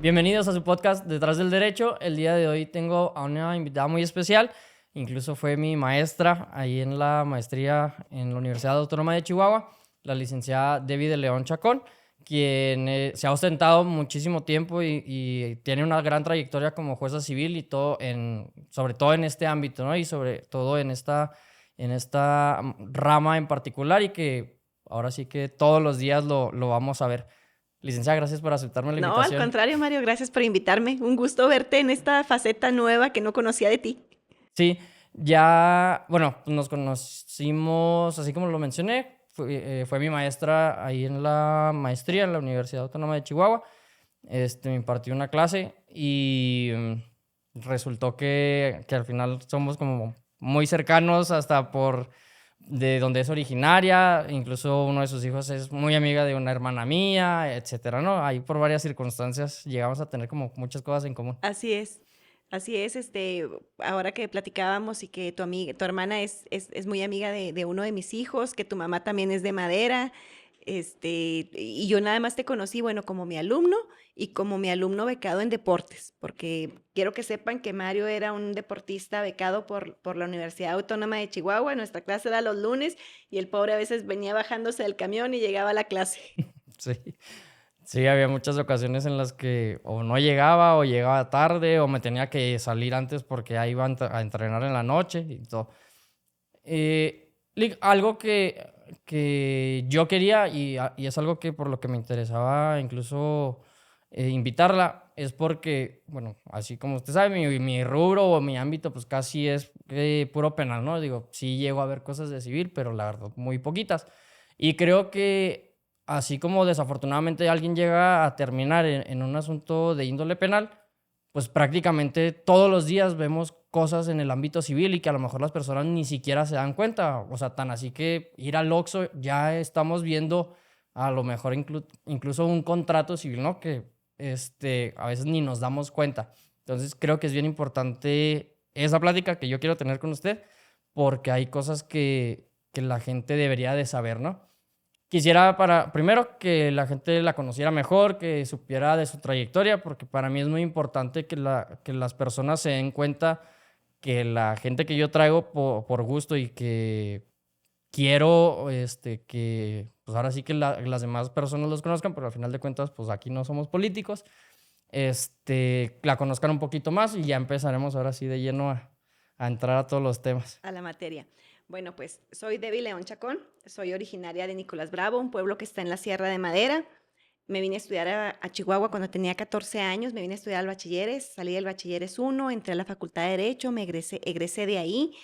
Bienvenidos a su podcast Detrás del Derecho. El día de hoy tengo a una invitada muy especial. Incluso fue mi maestra ahí en la maestría en la Universidad Autónoma de Chihuahua, la licenciada Debbie de León Chacón, quien se ha ostentado muchísimo tiempo y tiene una gran trayectoria como jueza civil y todo sobre todo en este ámbito, ¿no? Y sobre todo en esta rama en particular, y que ahora sí que todos los días lo vamos a ver. Licenciada, gracias por aceptarme la No, al invitación. contrario, Mario, gracias por invitarme. Un gusto verte en esta faceta nueva que no conocía de ti. Sí, ya, bueno, nos conocimos, así como lo mencioné, fue mi maestra ahí en la maestría en la Universidad Autónoma de Chihuahua. Me impartió una clase y resultó que al final somos como muy cercanos hasta por de donde es originaria. Incluso uno de sus hijos es muy amiga de una hermana mía, etcétera, ¿no? Ahí por varias circunstancias llegamos a tener como muchas cosas en común. Así es, así es. Ahora que platicábamos y que tu hermana es muy amiga de uno de mis hijos, que tu mamá también es de Madera, y yo nada más te conocí, bueno, como mi alumno y como mi alumno becado en deportes, porque quiero que sepan que Mario era un deportista becado por la Universidad Autónoma de Chihuahua. Nuestra clase era los lunes y el pobre a veces venía bajándose del camión y llegaba a la clase. Sí. Sí, había muchas ocasiones en las que o no llegaba o llegaba tarde o me tenía que salir antes porque ahí iba a entrenar en la noche y todo. Algo que yo quería y es algo que por lo que me interesaba incluso invitarla es porque, bueno, así como usted sabe, mi rubro o mi ámbito pues casi es puro penal, ¿no? Digo, sí llego a ver cosas de civil, pero la verdad muy poquitas. Y creo que así como desafortunadamente alguien llega a terminar en un asunto de índole penal, pues prácticamente todos los días vemos cosas en el ámbito civil y que a lo mejor las personas ni siquiera se dan cuenta. O sea, tan así que ir al Oxxo ya estamos viendo a lo mejor incluso un contrato civil, ¿no? Que a veces ni nos damos cuenta. Entonces creo que es bien importante esa plática que yo quiero tener con usted, porque hay cosas que la gente debería de saber, ¿no? Quisiera primero que la gente la conociera mejor, que supiera de su trayectoria, porque para mí es muy importante que las personas se den cuenta que la gente que yo traigo por gusto y que quiero que pues ahora sí que las demás personas los conozcan, pero al final de cuentas pues aquí no somos políticos, la conozcan un poquito más y ya empezaremos ahora sí de lleno a entrar a todos los temas. A la materia. Bueno, pues soy Debbie León Chacón, soy originaria de Nicolás Bravo, un pueblo que está en la Sierra de Madera. Me vine a estudiar a Chihuahua cuando tenía 14 años, me vine a estudiar al bachilleres, salí del bachilleres 1, entré a la Facultad de Derecho, egresé de ahí.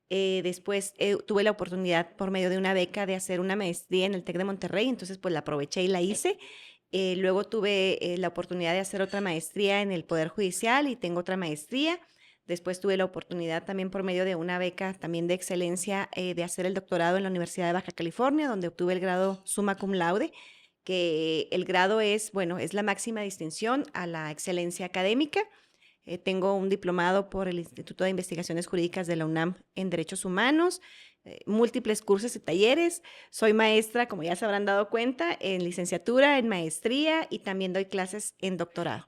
Después tuve la oportunidad por medio de una beca de hacer una maestría en el TEC de Monterrey, entonces pues la aproveché y la hice. Luego tuve la oportunidad de hacer otra maestría en el Poder Judicial y tengo otra maestría. Después tuve la oportunidad también por medio de una beca también de excelencia de hacer el doctorado en la Universidad de Baja California, donde obtuve el grado summa cum laude, que el grado es, bueno, es la máxima distinción a la excelencia académica. Tengo un diplomado por el Instituto de Investigaciones Jurídicas de la UNAM en Derechos Humanos, múltiples cursos y talleres. Soy maestra, como ya se habrán dado cuenta, en licenciatura, en maestría y también doy clases en doctorado.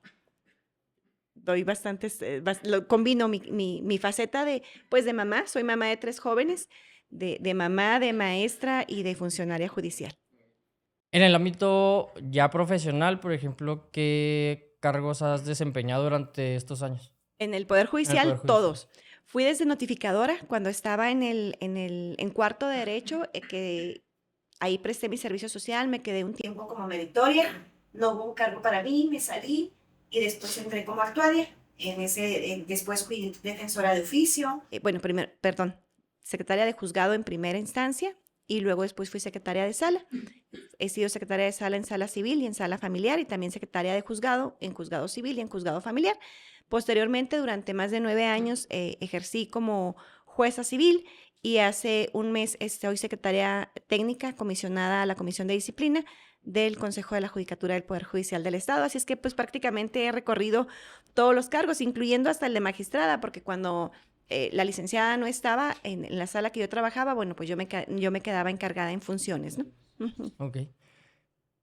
Doy bastantes, combino mi faceta pues de mamá. Soy mamá de 3 jóvenes, de mamá, de maestra y de funcionaria judicial. En el ámbito ya profesional, por ejemplo, ¿qué cargos has desempeñado durante estos años En el Poder en el Poder Judicial, Judicial? todos. Fui desde notificadora cuando estaba en cuarto de Derecho, que ahí presté mi servicio social, me quedé un tiempo como meritoria, no hubo un cargo para mí, me salí y después entré como actuaria. Después fui defensora de oficio. Bueno, primero, perdón, secretaria de juzgado en primera instancia y luego después fui secretaria de sala. He sido secretaria de sala en sala civil y en sala familiar y también secretaria de juzgado en juzgado civil y en juzgado familiar. Posteriormente, durante más de 9 años, ejercí como jueza civil y hace un mes soy secretaria técnica comisionada a la Comisión de Disciplina del Consejo de la Judicatura del Poder Judicial del Estado. Así es que pues prácticamente he recorrido todos los cargos, incluyendo hasta el de magistrada, porque cuando la licenciada no estaba en la sala que yo trabajaba, bueno, pues yo me quedaba encargada en funciones, ¿no? Ok.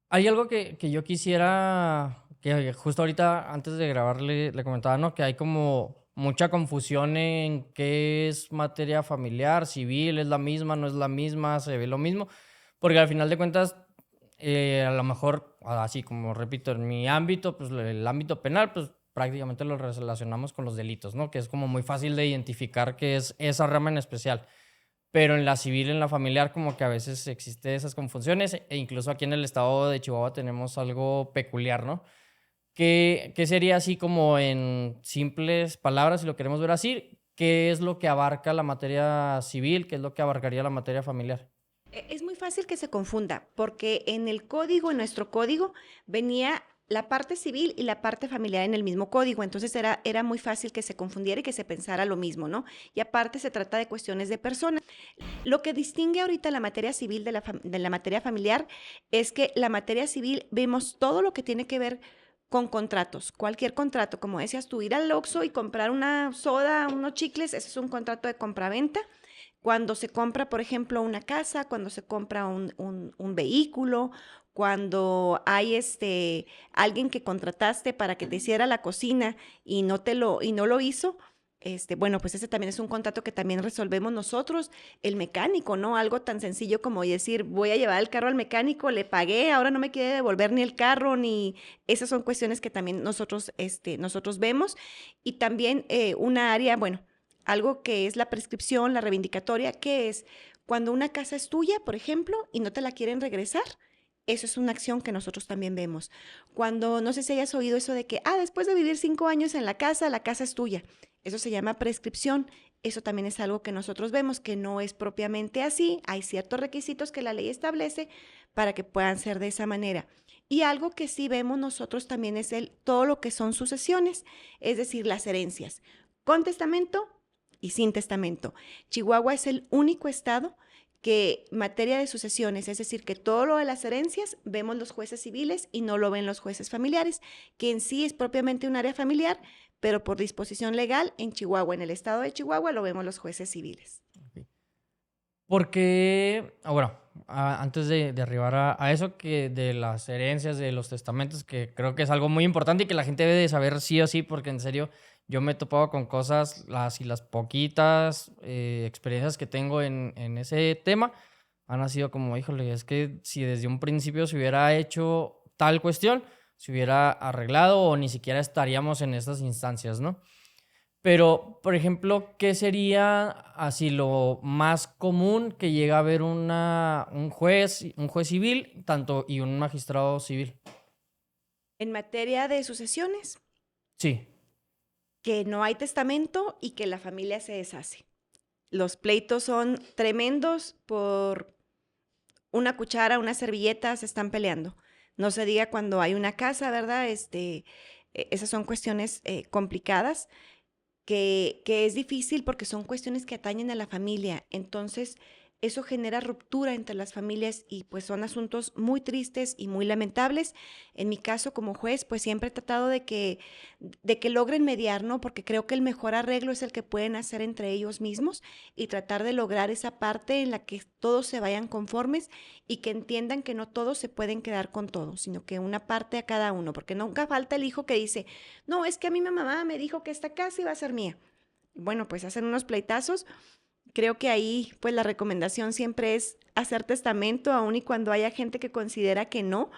Hay algo que yo quisiera que justo ahorita, antes de grabar, le comentaba, ¿no? Que hay como mucha confusión en qué es materia familiar, civil, es la misma, no es la misma, se ve lo mismo. Porque al final de cuentas, a lo mejor, así como repito, en mi ámbito, pues el ámbito penal, pues prácticamente lo relacionamos con los delitos, ¿no? Que es como muy fácil de identificar que es esa rama en especial. Pero en la civil, en la familiar, como que a veces existe esas confusiones, e incluso aquí en el estado de Chihuahua tenemos algo peculiar, ¿no? ¿Qué sería así como en simples palabras, si lo queremos ver así? ¿Qué es lo que abarca la materia civil? ¿Qué es lo que abarcaría la materia familiar? Es muy fácil que se confunda, porque en el código, en nuestro código, venía la parte civil y la parte familiar en el mismo código, entonces era muy fácil que se confundiera y que se pensara lo mismo, ¿no? Y aparte se trata de cuestiones de personas. Lo que distingue ahorita la materia civil de la materia familiar es que la materia civil vemos todo lo que tiene que ver con contratos, cualquier contrato, como decías tú, ir al Oxxo y comprar una soda, unos chicles, eso es un contrato de compraventa. Cuando se compra, por ejemplo, una casa, cuando se compra un vehículo, cuando hay alguien que contrataste para que te hiciera la cocina y no lo hizo, bueno, pues ese también es un contrato que también resolvemos nosotros, el mecánico, ¿no? Algo tan sencillo como decir, voy a llevar el carro al mecánico, le pagué, ahora no me quiere devolver ni el carro, ni... Esas son cuestiones que también nosotros vemos. Y también una área, bueno, algo que es la prescripción, la reivindicatoria, que es cuando una casa es tuya, por ejemplo, y no te la quieren regresar. Eso es una acción que nosotros también vemos. Cuando, no sé si hayas oído eso de que, después de vivir 5 años en la casa es tuya. Eso se llama prescripción. Eso también es algo que nosotros vemos que no es propiamente así. Hay ciertos requisitos que la ley establece para que puedan ser de esa manera. Y algo que sí vemos nosotros también es todo lo que son sucesiones, es decir, las herencias. Con testamento y sin testamento. Chihuahua es el único estado que materia de sucesiones, es decir, que todo lo de las herencias vemos los jueces civiles y no lo ven los jueces familiares, que en sí es propiamente un área familiar, pero por disposición legal en Chihuahua, en el estado de Chihuahua, lo vemos los jueces civiles. Ok. Porque, bueno, antes de arribar a eso, que de las herencias, de los testamentos, que creo que es algo muy importante y que la gente debe de saber sí o sí, porque en serio yo me he topado con cosas, las poquitas experiencias que tengo en ese tema, han sido como, híjole, es que si desde un principio se hubiera hecho tal cuestión, se hubiera arreglado o ni siquiera estaríamos en estas instancias, ¿no? Pero, por ejemplo, ¿qué sería así lo más común que llega a ver un juez civil, tanto y un magistrado civil? En materia de sucesiones, Sí, que no hay testamento y que la familia se deshace. Los pleitos son tremendos por una cuchara, una servilleta, se están peleando. No se diga cuando hay una casa, ¿verdad? Esas son cuestiones complicadas que es difícil porque son cuestiones que atañen a la familia. Entonces, eso genera ruptura entre las familias y pues son asuntos muy tristes y muy lamentables. En mi caso como juez, pues siempre he tratado de que logren mediar, ¿no? Porque creo que el mejor arreglo es el que pueden hacer entre ellos mismos y tratar de lograr esa parte en la que todos se vayan conformes y que entiendan que no todos se pueden quedar con todo, sino que una parte a cada uno, porque nunca falta el hijo que dice, no, es que a mí mi mamá me dijo que esta casa iba a ser mía. Bueno, pues hacen unos pleitazos. Creo que ahí, pues la recomendación siempre es hacer testamento, aun y cuando haya gente que considera que no.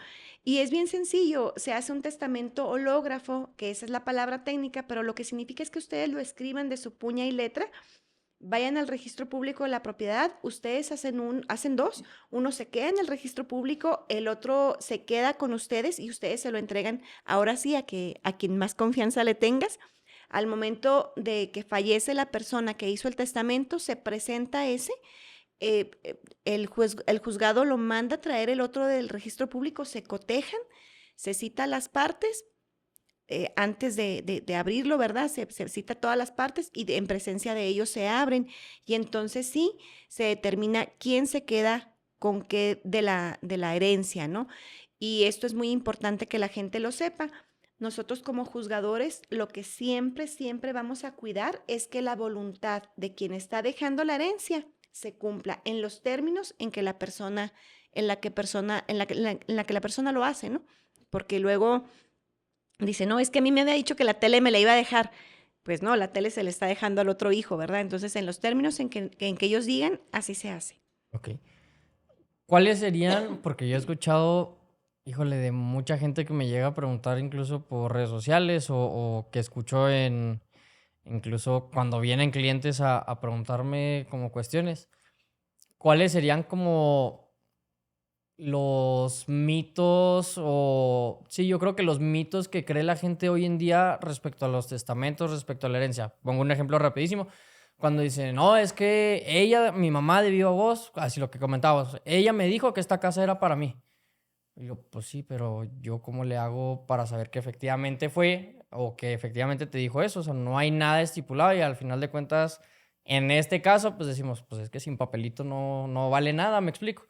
Y es bien sencillo, se hace un testamento hológrafo, que esa es la palabra técnica, pero lo que significa es que ustedes lo escriban de su puña y letra, vayan al registro público de la propiedad, ustedes hacen dos, uno se queda en el registro público, el otro se queda con ustedes y ustedes se lo entregan ahora sí a quien más confianza le tengas. Al momento de que fallece la persona que hizo el testamento, se presenta ese, el juzgado lo manda a traer el otro del registro público, se cotejan, se cita a las partes, antes de abrirlo, ¿verdad? Se cita todas las partes y en presencia de ellos se abren y entonces sí se determina quién se queda con qué de la herencia, ¿no? Y esto es muy importante que la gente lo sepa. Nosotros como juzgadores lo que siempre, siempre vamos a cuidar es que la voluntad de quien está dejando la herencia se cumpla en los términos en que la persona, en la que la persona lo hace, ¿no? Porque luego Dice, no, es que a mí me había dicho que la tele me la iba a dejar. Pues no, la tele se le está dejando al otro hijo, ¿verdad? Entonces, en los términos en que ellos digan, así se hace. Ok. ¿Cuáles serían? Porque yo he escuchado, híjole, de mucha gente que me llega a preguntar incluso por redes sociales o que escucho incluso cuando vienen clientes a preguntarme como cuestiones. ¿Cuáles serían como los mitos o sí, yo creo que los mitos que cree la gente hoy en día respecto a los testamentos, respecto a la herencia? Pongo un ejemplo rapidísimo. Cuando dicen, no, es que ella, mi mamá de viva voz, así lo que comentábamos, ella me dijo que esta casa era para mí. Y yo, pues sí, pero yo cómo le hago para saber que efectivamente fue o que efectivamente te dijo eso. O sea, no hay nada estipulado y al final de cuentas, en este caso, pues decimos, pues es que sin papelito no vale nada, me explico.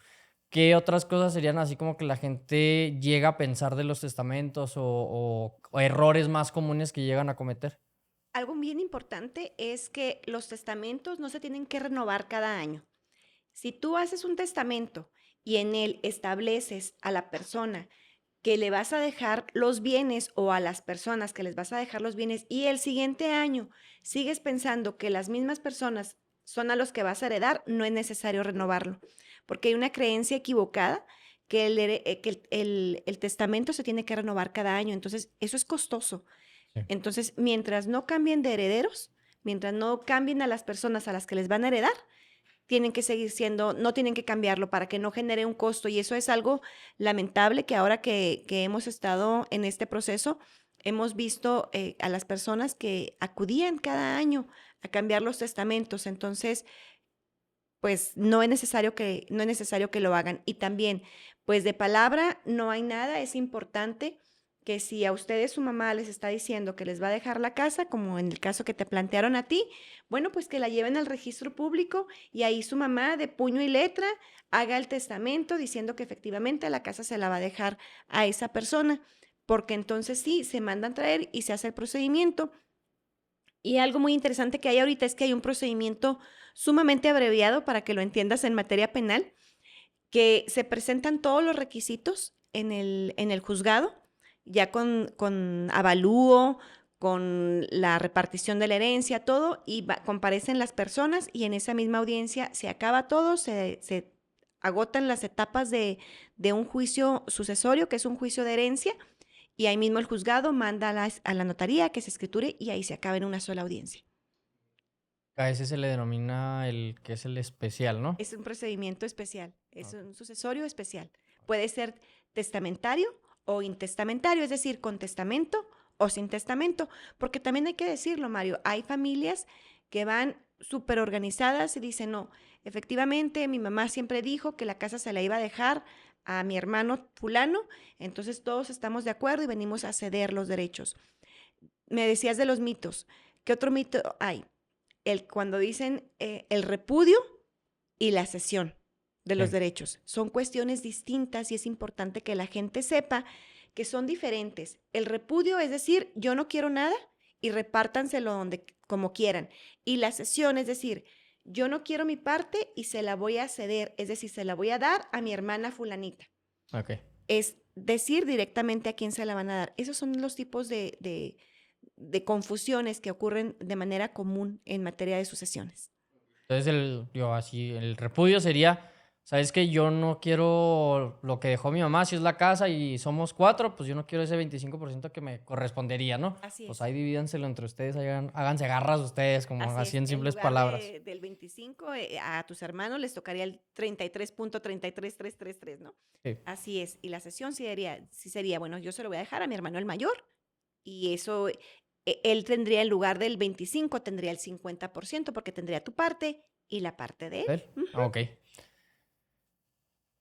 ¿Qué otras cosas serían así como que la gente llega a pensar de los testamentos o errores más comunes que llegan a cometer? Algo bien importante es que los testamentos no se tienen que renovar cada año. Si tú haces un testamento y en él estableces a la persona que le vas a dejar los bienes o a las personas que les vas a dejar los bienes y el siguiente año sigues pensando que las mismas personas son a los que vas a heredar, no es necesario renovarlo, porque hay una creencia equivocada que el testamento se tiene que renovar cada año, entonces eso es costoso. Sí. Entonces, mientras no cambien de herederos, mientras no cambien a las personas a las que les van a heredar, tienen que seguir siendo, no tienen que cambiarlo para que no genere un costo. Y eso es algo lamentable que ahora que hemos estado en este proceso, hemos visto a las personas que acudían cada año a cambiar los testamentos. Entonces, pues no es necesario que lo hagan. Y también, pues de palabra no hay nada, es importante que si a ustedes su mamá les está diciendo que les va a dejar la casa, como en el caso que te plantearon a ti, bueno, pues que la lleven al registro público y ahí su mamá de puño y letra haga el testamento diciendo que efectivamente la casa se la va a dejar a esa persona, porque entonces sí, se mandan traer y se hace el procedimiento. Y algo muy interesante que hay ahorita es que hay un procedimiento sumamente abreviado para que lo entiendas en materia penal, que se presentan todos los requisitos en el juzgado, ya con avalúo, con la repartición de la herencia, todo, y comparecen las personas y en esa misma audiencia se acaba todo, se agotan las etapas de un juicio sucesorio, que es un juicio de herencia, y ahí mismo el juzgado manda a la notaría que se escriture y ahí se acaba en una sola audiencia. A ese se le denomina el que es el especial, ¿no? Es un procedimiento especial, es Ok. un sucesorio especial. Puede ser testamentario o intestamentario, es decir, con testamento o sin testamento, porque también hay que decirlo, Mario, hay familias que van súper organizadas y dicen, no, efectivamente, mi mamá siempre dijo que la casa se la iba a dejar a mi hermano fulano, entonces todos estamos de acuerdo y venimos a ceder los derechos. Me decías de los mitos. ¿Qué otro mito hay? Cuando dicen el repudio y la cesión de los Sí. derechos. Son cuestiones distintas y es importante que la gente sepa que son diferentes. El repudio es decir, yo no quiero nada y repártanselo donde, como quieran. Y la cesión es decir, yo no quiero mi parte y se la voy a ceder, es decir, se la voy a dar a mi hermana fulanita. Ok. Es decir directamente a quién se la van a dar. Esos son los tipos de confusiones que ocurren de manera común en materia de sucesiones. Entonces, el repudio sería, ¿sabes qué? Yo no quiero lo que dejó mi mamá, si es la casa y somos cuatro, pues yo no quiero ese 25% que me correspondería, ¿no? Así Pues es. ahí divídanselo entre ustedes, háganse garras ustedes, como Así así es, en en simples lugar palabras. del 25, a tus hermanos les tocaría el 33.33333, ¿no? Sí. Así es, y la sesión sí sería, bueno, yo se lo voy a dejar a mi hermano el mayor y eso, él tendría en lugar del 25, tendría el 50% porque tendría tu parte y la parte de él. ¿Él? Ujú. Ah, ok.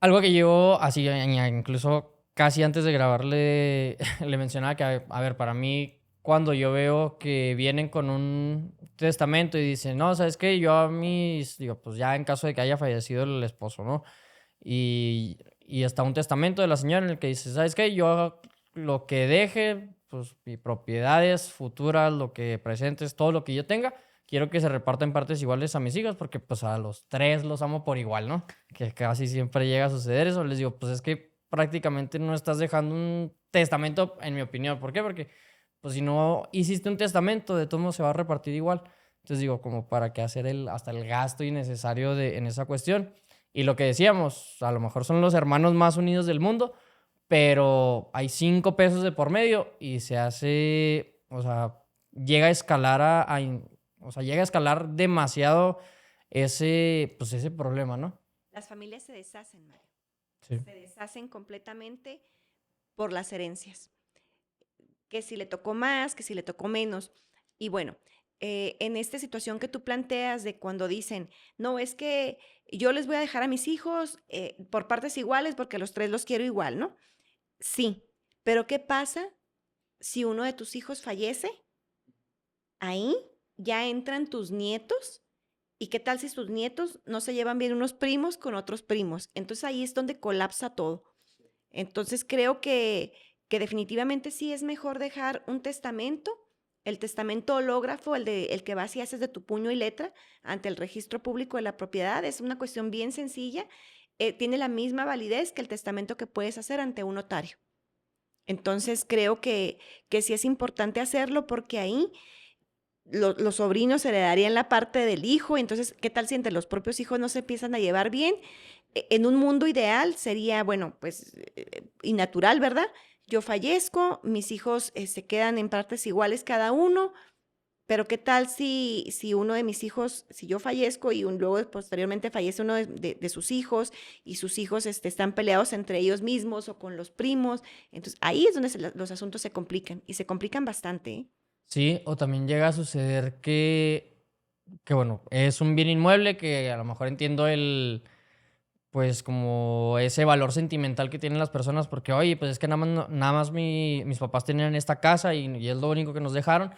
Algo que yo, así, incluso casi antes de grabarle, le mencionaba que, a ver, para mí, cuando yo veo que vienen con un testamento y dicen, no, ¿sabes qué? Yo a mis, digo, pues ya en caso de que haya fallecido el esposo, ¿no? Y está un testamento de la señora en el que dice, ¿sabes qué? Yo lo que deje, pues mis propiedades futuras, lo que presentes, todo lo que yo tenga, quiero que se reparta en partes iguales a mis hijos porque pues a los tres los amo por igual, ¿no? Que casi siempre llega a suceder eso. Les digo, pues es que prácticamente no estás dejando un testamento, en mi opinión. ¿Por qué? Porque pues si no hiciste un testamento, de todos modos se va a repartir igual. Entonces digo, como para qué hacer hasta el gasto innecesario en esa cuestión. Y lo que decíamos, a lo mejor son los hermanos más unidos del mundo, pero hay 5 pesos de por medio y se hace, o sea, llega a escalar o sea, llega a escalar demasiado pues ese problema, ¿no? Las familias se deshacen, Mario. Sí. Se deshacen completamente por las herencias. Que si le tocó más, que si le tocó menos. Y bueno, en esta situación que tú planteas de cuando dicen, no, es que yo les voy a dejar a mis hijos por partes iguales porque los tres los quiero igual, ¿no? Sí, pero ¿qué pasa si uno de tus hijos fallece? Ahí ya entran tus nietos. ¿Y qué tal si sus nietos no se llevan bien unos primos con otros primos? Entonces ahí es donde colapsa todo. Entonces creo que definitivamente sí es mejor dejar un testamento, el testamento hológrafo, el que vas y haces de tu puño y letra ante el registro público de la propiedad. Es una cuestión bien sencilla. Tiene la misma validez que el testamento que puedes hacer ante un notario. Entonces creo que sí es importante hacerlo porque ahí los sobrinos heredarían la parte del hijo. Entonces, ¿qué tal si entre los propios hijos no se empiezan a llevar bien? En un mundo ideal sería, bueno, pues, y natural, ¿verdad? Yo fallezco, mis hijos se quedan en partes iguales cada uno, pero ¿qué tal si uno de mis hijos, si yo fallezco y luego posteriormente fallece uno de sus hijos y sus hijos están peleados entre ellos mismos o con los primos? Entonces ahí es donde los asuntos se complican y se complican bastante, ¿eh? Sí, o también llega a suceder que bueno, es un bien inmueble que a lo mejor entiendo pues como ese valor sentimental que tienen las personas porque, oye, pues es que nada más, nada más mis papás tenían esta casa y es lo único que nos dejaron.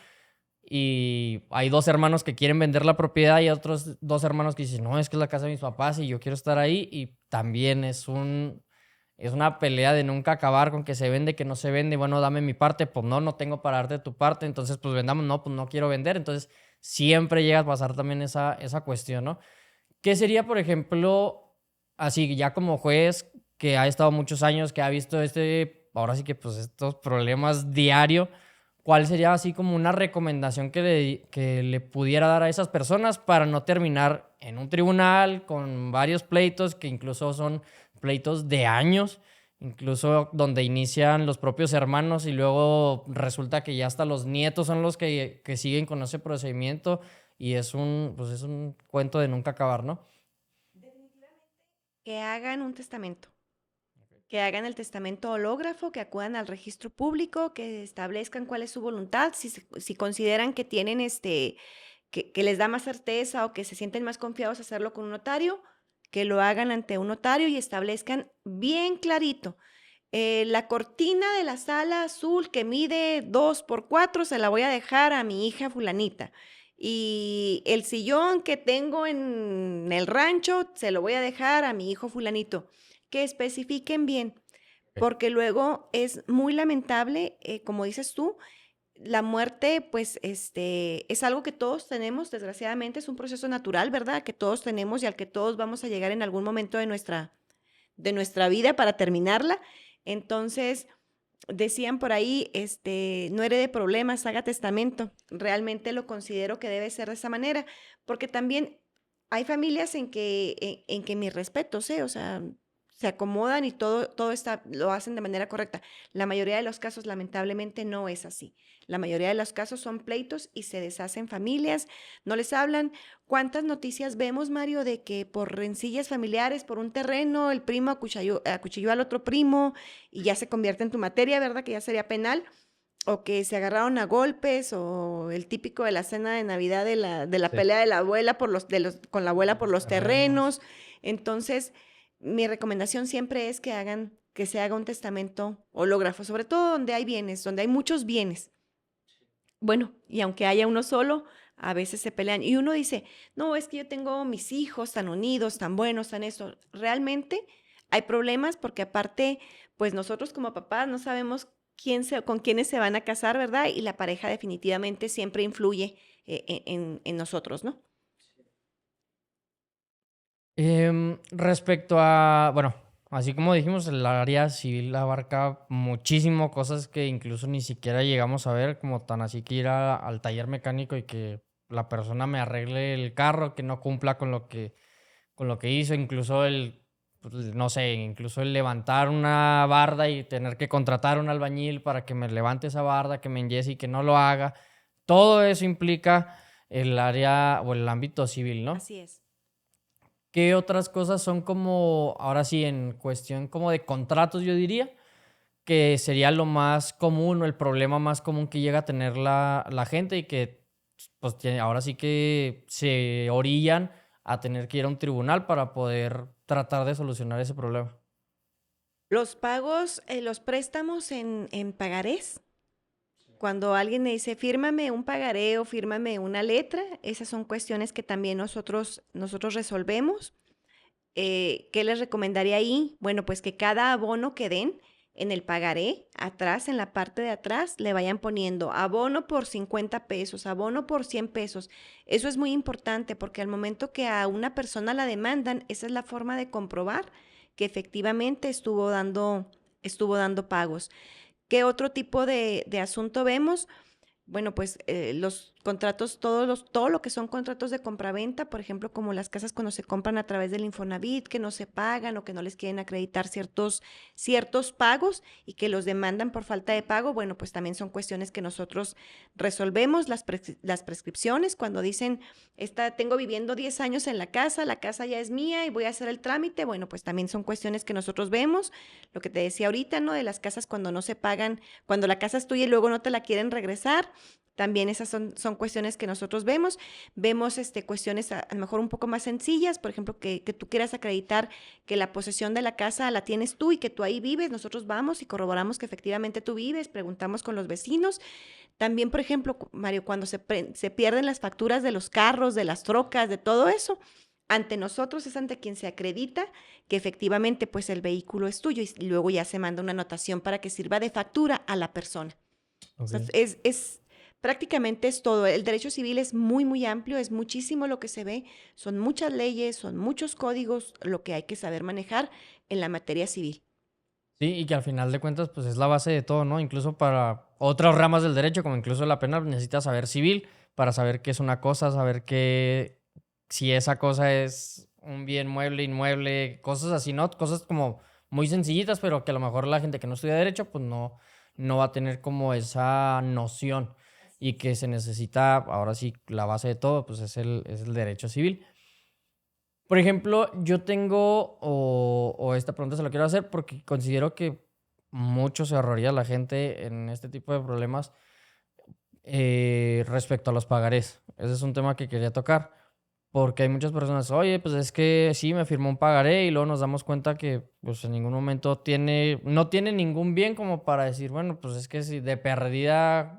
Y hay 2 hermanos que quieren vender la propiedad y otros 2 hermanos que dicen, no, es que es la casa de mis papás y yo quiero estar ahí. Y también es una pelea de nunca acabar con que se vende, que no se vende. Bueno, dame mi parte. Pues no, no tengo para darte tu parte. Entonces, pues vendamos. No, pues no quiero vender. Entonces, siempre llega a pasar también esa cuestión, ¿no? ¿Qué sería, por ejemplo, así ya como juez que ha estado muchos años, que ha visto ahora sí que pues estos problemas diario? ¿Cuál sería así como una recomendación que le pudiera dar a esas personas para no terminar en un tribunal con varios pleitos que incluso son pleitos de años, incluso donde inician los propios hermanos y luego resulta que ya hasta los nietos son los que siguen con ese procedimiento y pues es un cuento de nunca acabar, ¿no? Que hagan un testamento. Que hagan el testamento hológrafo, que acudan al registro público, que establezcan cuál es su voluntad, si consideran que tienen que les da más certeza o que se sienten más confiados hacerlo con un notario, que lo hagan ante un notario y establezcan bien clarito. La cortina de la sala azul que mide 2 por 4 se la voy a dejar a mi hija fulanita. Y el sillón que tengo en el rancho se lo voy a dejar a mi hijo fulanito. Que especifiquen bien, Ok. porque luego es muy lamentable, como dices tú, la muerte, pues, es algo que todos tenemos, desgraciadamente, es un proceso natural, ¿verdad? Que todos tenemos y al que todos vamos a llegar en algún momento de nuestra vida para terminarla. Entonces, decían por ahí, no herede problemas, haga testamento. Realmente lo considero que debe ser de esa manera, porque también hay familias en que mis respetos, ¿eh? O sea, se acomodan y todo lo hacen de manera correcta. La mayoría de los casos, lamentablemente, no es así. La mayoría de los casos son pleitos y se deshacen familias, no les hablan. ¿Cuántas noticias vemos, Mario, de que por rencillas familiares, por un terreno, el primo acuchilló al otro primo y ya se convierte en tu materia, ¿verdad? Que ya sería penal, o que se agarraron a golpes, o el típico de la cena de Navidad de la Sí. pelea de la abuela con la abuela por Los los terrenos. terrenos. Entonces, mi recomendación siempre es que se haga un testamento hológrafo, sobre todo donde hay bienes, donde hay muchos bienes. Bueno, y aunque haya uno solo, a veces se pelean. Y uno dice, no, es que yo tengo mis hijos tan unidos, tan buenos, tan eso. Realmente hay problemas porque aparte, pues nosotros como papás no sabemos con quiénes se van a casar, ¿verdad? Y la pareja definitivamente siempre influye en nosotros, ¿no? Respecto a, bueno, Así como dijimos, el área civil abarca muchísimo cosas que incluso ni siquiera llegamos a ver, como tan así que ir al taller mecánico y que la persona me arregle el carro, que no cumpla con lo que hizo, incluso pues, no sé, incluso el levantar una barda y tener que contratar un albañil para que me levante esa barda, que me enyese y que no lo haga. Todo eso implica el área o el ámbito civil, ¿no? Así es. ¿Qué otras cosas son como, ahora sí, en cuestión como de contratos, yo diría, que sería lo más común o el problema más común que llega a tener la gente y que pues ahora sí que se orillan a tener que ir a un tribunal para poder tratar de solucionar ese problema? Los pagos, los préstamos en pagarés. Cuando alguien me dice, fírmame un pagaré o fírmame una letra, esas son cuestiones que también nosotros resolvemos. ¿Qué les recomendaría ahí? Bueno, pues que cada abono que den en el pagaré, atrás, en la parte de atrás, le vayan poniendo abono por 50 pesos, abono por 100 pesos. Eso es muy importante porque al momento que a una persona la demandan, esa es la forma de comprobar que efectivamente estuvo dando pagos. ¿Qué otro tipo de asunto vemos? Bueno, pues los contratos, todo lo que son contratos de compraventa, por ejemplo, como las casas cuando se compran a través del Infonavit, que no se pagan o que no les quieren acreditar ciertos pagos y que los demandan por falta de pago, bueno, pues también son cuestiones que nosotros resolvemos, las prescripciones, cuando dicen, tengo viviendo 10 años en la casa ya es mía y voy a hacer el trámite, bueno, pues también son cuestiones que nosotros vemos, lo que te decía ahorita, ¿no? De las casas cuando no se pagan, cuando la casa es tuya y luego no te la quieren regresar. También esas son cuestiones que nosotros vemos. Vemos cuestiones a lo mejor un poco más sencillas, por ejemplo, que tú quieras acreditar que la posesión de la casa la tienes tú y que tú ahí vives. Nosotros vamos y corroboramos que efectivamente tú vives, preguntamos con los vecinos. También, por ejemplo, Mario, cuando se pierden las facturas de los carros, de las trocas, de todo eso, ante nosotros es ante quien se acredita que efectivamente pues el vehículo es tuyo y luego ya se manda una anotación para que sirva de factura a la persona. O sea, Ok. prácticamente es todo. El derecho civil es muy, muy amplio, es muchísimo lo que se ve, son muchas leyes, son muchos códigos lo que hay que saber manejar en la materia civil. Sí, y que al final de cuentas, pues es la base de todo, ¿no? Incluso para otras ramas del derecho, como incluso la penal, necesitas saber civil para saber qué es una cosa, saber qué, si esa cosa es un bien mueble, inmueble, cosas así, ¿no? Cosas como muy sencillitas, pero que a lo mejor la gente que no estudia derecho, pues no va a tener como esa noción y que se necesita, ahora sí, la base de todo, pues es el derecho civil. Por ejemplo, yo tengo, o esta pregunta se la quiero hacer porque considero que mucho se ahorraría la gente en este tipo de problemas respecto a los pagarés. Ese es un tema que quería tocar, porque hay muchas personas, oye, pues es que sí, me firmó un pagaré y luego nos damos cuenta que pues en ningún momento no tiene ningún bien como para decir, bueno, pues es que si de perdida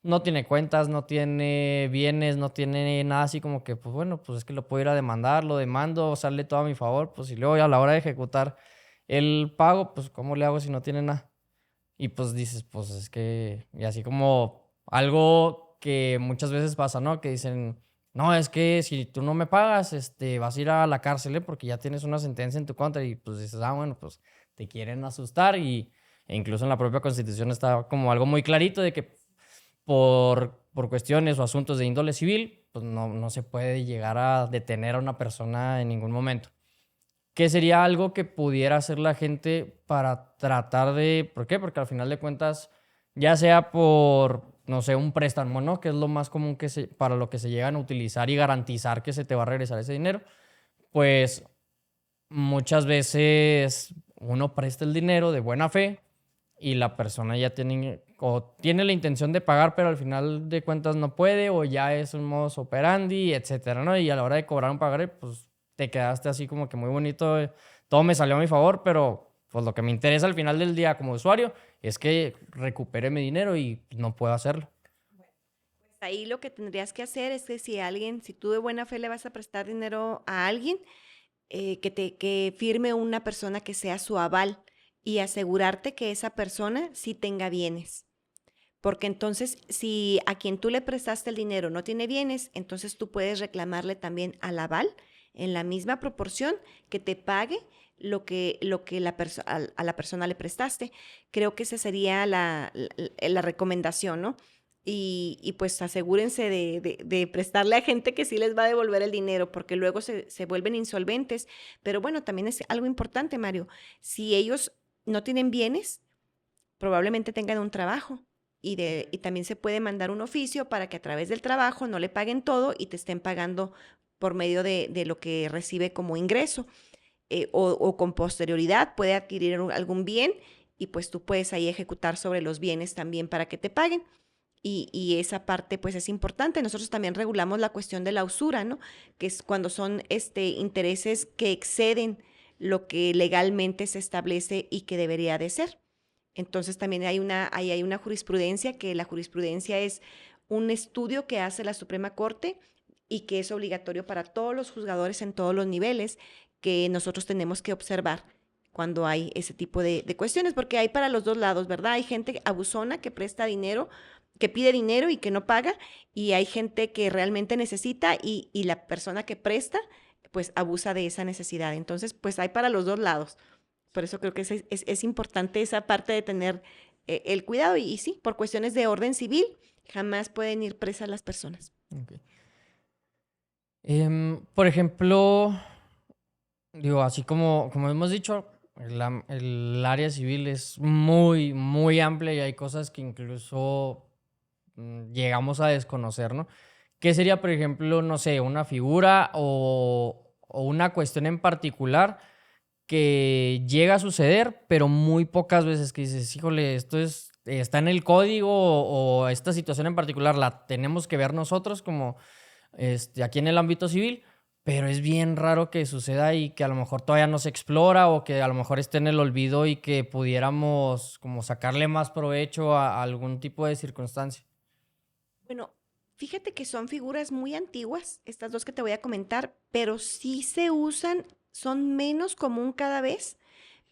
no tiene cuentas, no tiene bienes, no tiene nada así como que, pues bueno, pues es que lo puedo ir a demandar, lo demando, sale todo a mi favor, pues y luego a la hora de ejecutar el pago, pues ¿cómo le hago si no tiene nada? Y pues dices, pues es que, y así como algo que muchas veces pasa, ¿no? Que dicen, no, es que si tú no me pagas, vas a ir a la cárcel, ¿eh? Porque ya tienes una sentencia en tu contra y pues dices, ah, bueno, pues te quieren asustar e incluso en la propia Constitución está como algo muy clarito de que por cuestiones o asuntos de índole civil, pues no se puede llegar a detener a una persona en ningún momento. ¿Qué sería algo que pudiera hacer la gente para tratar de... ¿Por qué? Porque al final de cuentas, ya sea por, no sé, un préstamo, ¿no? Que es lo más común para lo que se llegan a utilizar y garantizar que se te va a regresar ese dinero, pues muchas veces uno presta el dinero de buena fe y la persona ya tiene la intención de pagar, pero al final de cuentas no puede o ya es un modus operandi, etcétera, ¿no? Y a la hora de cobrar un pagaré, pues te quedaste así como que muy bonito, todo me salió a mi favor, pero pues lo que me interesa al final del día como usuario es que recupere mi dinero y no puedo hacerlo. Ahí lo que tendrías que hacer es que si tú de buena fe le vas a prestar dinero a alguien, que firme una persona que sea su aval y asegurarte que esa persona sí tenga bienes. Porque entonces, si a quien tú le prestaste el dinero no tiene bienes, entonces tú puedes reclamarle también al aval en la misma proporción que te pague a la persona le prestaste. Creo que esa sería la recomendación, ¿no? Y pues asegúrense de prestarle a gente que sí les va a devolver el dinero, porque luego se vuelven insolventes. Pero bueno, también es algo importante, Mario. Si ellos no tienen bienes, probablemente tengan un trabajo y también se puede mandar un oficio para que a través del trabajo no le paguen todo y te estén pagando por medio de lo que recibe como ingreso. O con posterioridad puede adquirir algún bien y pues tú puedes ahí ejecutar sobre los bienes también para que te paguen. Y esa parte pues es importante. Nosotros también regulamos la cuestión de la usura, ¿no? Que es cuando son intereses que exceden lo que legalmente se establece y que debería de ser. Entonces también ahí hay una jurisprudencia, que la jurisprudencia es un estudio que hace la Suprema Corte y que es obligatorio para todos los juzgadores en todos los niveles, que nosotros tenemos que observar cuando hay ese tipo de cuestiones, porque hay para los dos lados, ¿verdad? Hay gente abusona que presta dinero, que pide dinero y que no paga, y hay gente que realmente necesita y la persona que presta, pues abusa de esa necesidad. Entonces, pues hay para los dos lados. Por eso creo que es importante esa parte de tener el cuidado y sí, por cuestiones de orden civil, jamás pueden ir presas las personas. Ok. Por ejemplo, digo, así como hemos dicho, el área civil es muy, muy amplia y hay cosas que incluso llegamos a desconocer, ¿no? ¿Qué sería, por ejemplo, no sé, una figura o una cuestión en particular que llega a suceder, pero muy pocas veces que dices, híjole, está en el código o esta situación en particular la tenemos que ver nosotros como aquí en el ámbito civil, pero es bien raro que suceda y que a lo mejor todavía no se explora o que a lo mejor esté en el olvido y que pudiéramos como sacarle más provecho a algún tipo de circunstancia? Bueno, fíjate que son figuras muy antiguas, estas dos que te voy a comentar, pero sí se usan, son menos común cada vez,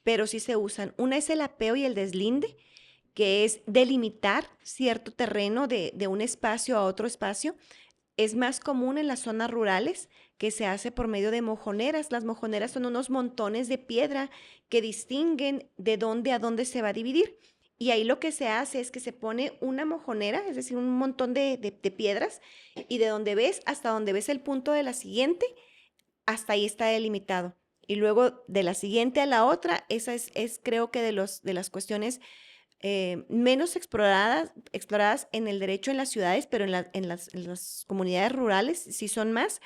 pero sí se usan. Una es el apeo y el deslinde, que es delimitar cierto terreno de un espacio a otro espacio. Es más común en las zonas rurales, que se hace por medio de mojoneras. Las mojoneras son unos montones de piedra que distinguen de dónde a dónde se va a dividir. Y ahí lo que se hace es que se pone una mojonera, es decir, un montón de piedras, y de donde ves hasta donde ves el punto de la siguiente, hasta ahí está delimitado. Y luego de la siguiente a la otra, esa es creo que de las cuestiones menos exploradas en el derecho en las ciudades, pero en las comunidades rurales sí son más.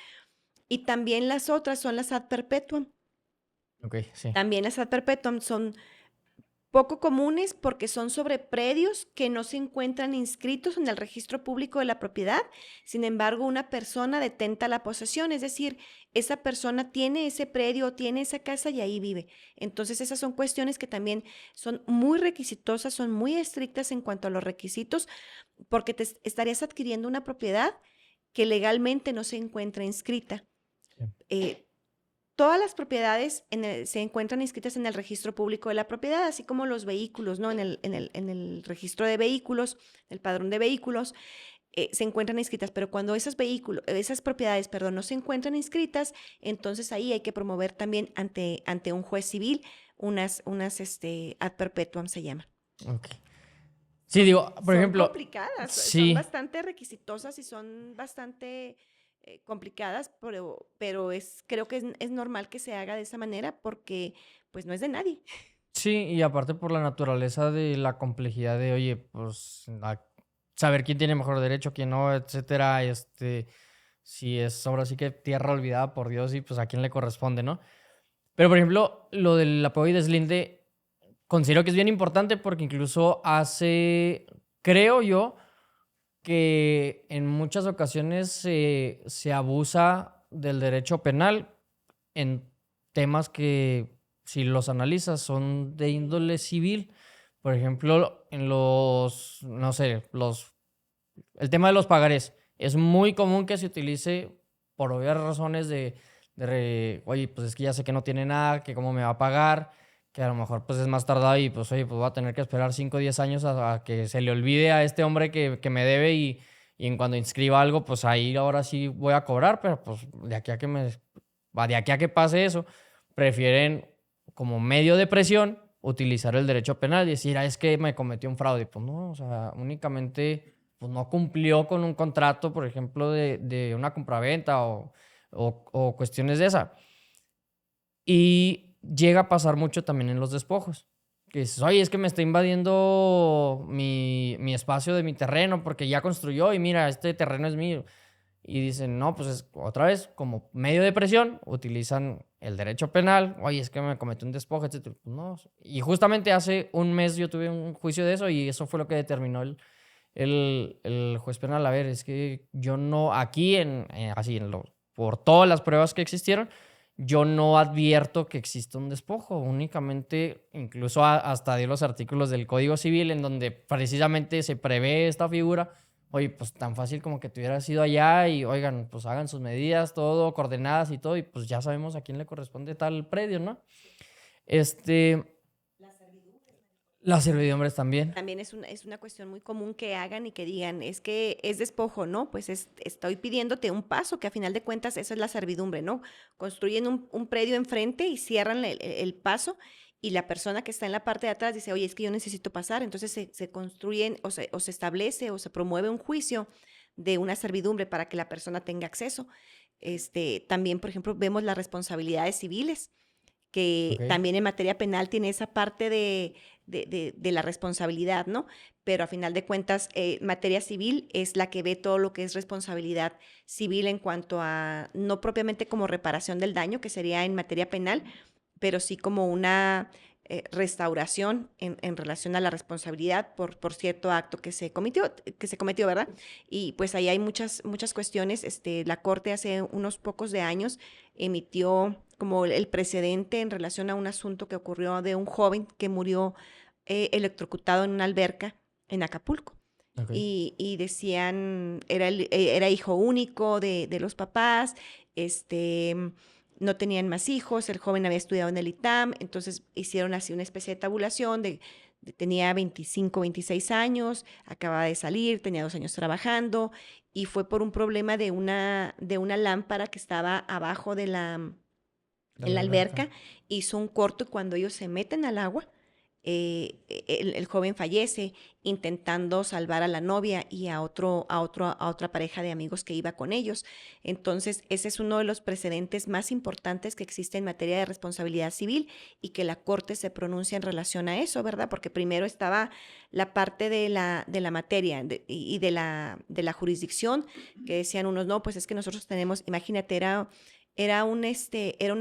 Y también las otras son las ad perpetuum. Ok, sí. También las ad perpetuum son poco comunes porque son sobre predios que no se encuentran inscritos en el registro público de la propiedad. Sin embargo, una persona detenta la posesión, es decir, esa persona tiene ese predio, tiene esa casa y ahí vive. Entonces, esas son cuestiones que también son muy requisitosas, son muy estrictas en cuanto a los requisitos, porque te estarías adquiriendo una propiedad que legalmente no se encuentra inscrita. Sí. Todas las propiedades se encuentran inscritas en el registro público de la propiedad, así como los vehículos, ¿no? En el registro de vehículos, el padrón de vehículos, se encuentran inscritas, pero cuando esas propiedades, perdón, no se encuentran inscritas, entonces ahí hay que promover también ante un juez civil unas ad perpetuam se llaman. Ok. Sí, digo, por Son ejemplo, complicadas, son sí. bastante requisitosas y son bastante complicadas, pero creo que es normal que se haga de esa manera porque pues no es de nadie. Sí, y aparte por la naturaleza de la complejidad de, oye, pues saber quién tiene mejor derecho, quién no, etcétera, si es ahora sí que tierra olvidada por Dios y pues a quién le corresponde, ¿no? Pero por ejemplo, lo del apoyo y deslinde, considero que es bien importante porque incluso creo yo, que en muchas ocasiones se abusa del derecho penal en temas que, si los analizas, son de índole civil. Por ejemplo, no sé, el tema de los pagarés. Es muy común que se utilice por obvias razones oye, pues es que ya sé que no tiene nada, que cómo me va a pagar, que a lo mejor pues es más tardado y pues oye, pues voy a tener que esperar 5 o 10 años a que se le olvide a este hombre que me debe y en cuando inscriba algo, pues ahí ahora sí voy a cobrar, pero pues de aquí a que pase eso, prefieren como medio de presión, utilizar el derecho penal y decir, es que me cometió un fraude. Pues no, o sea, únicamente pues no cumplió con un contrato, por ejemplo, de una compraventa o cuestiones de esa. Y llega a pasar mucho también en los despojos. Que dices, oye, es que me está invadiendo mi espacio de mi terreno porque ya construyó y mira, este terreno es mío. Y dicen, no, pues otra vez, como medio de presión, utilizan el derecho penal. Oye, es que me cometió un despojo, etcétera. Pues no. Y justamente hace un mes yo tuve un juicio de eso y eso fue lo que determinó el juez penal. A ver, es que yo no, aquí, por todas las pruebas que existieron, yo no advierto que exista un despojo. Únicamente, incluso hasta de los artículos del Código Civil en donde precisamente se prevé esta figura. Oye, pues tan fácil como que te hubieras ido allá y, oigan, pues hagan sus medidas, todo, coordenadas y todo, y pues ya sabemos a quién le corresponde tal predio, ¿no? Este, las servidumbres también. También es una cuestión muy común que hagan y que digan, es que es despojo, ¿no? Pues estoy pidiéndote un paso, que a final de cuentas eso es la servidumbre, ¿no? Construyen un predio enfrente y cierran el paso y la persona que está en la parte de atrás dice, oye, es que yo necesito pasar. Entonces se construyen o se establece o se promueve un juicio de una servidumbre para que la persona tenga acceso. También, por ejemplo, vemos las responsabilidades civiles que Ok. también en materia penal tiene esa parte de la responsabilidad, ¿no? Pero a final de cuentas, materia civil es la que ve todo lo que es responsabilidad civil en cuanto a, no propiamente como reparación del daño, que sería en materia penal, pero sí como una restauración en relación a la responsabilidad por cierto acto que se cometió, ¿verdad? Y pues ahí hay muchas cuestiones. La Corte hace unos pocos de años emitió como el precedente en relación a un asunto que ocurrió de un joven que murió electrocutado en una alberca en Acapulco. Ok. Y decían, era hijo único de los papás, no tenían más hijos, el joven había estudiado en el ITAM, entonces hicieron así una especie de tabulación tenía 25, 26 años, acababa de salir, tenía 2 años trabajando y fue por un problema de una lámpara que estaba abajo De en la la alberca. alberca, hizo un corto y cuando ellos se meten al agua, el joven fallece intentando salvar a la novia y a otra pareja de amigos que iba con ellos. Entonces, ese es uno de los precedentes más importantes que existe en materia de responsabilidad civil y que la Corte se pronuncia en relación a eso, ¿verdad? Porque primero estaba la parte de la materia y de la jurisdicción, que decían unos, no, pues es que nosotros tenemos, imagínate, era una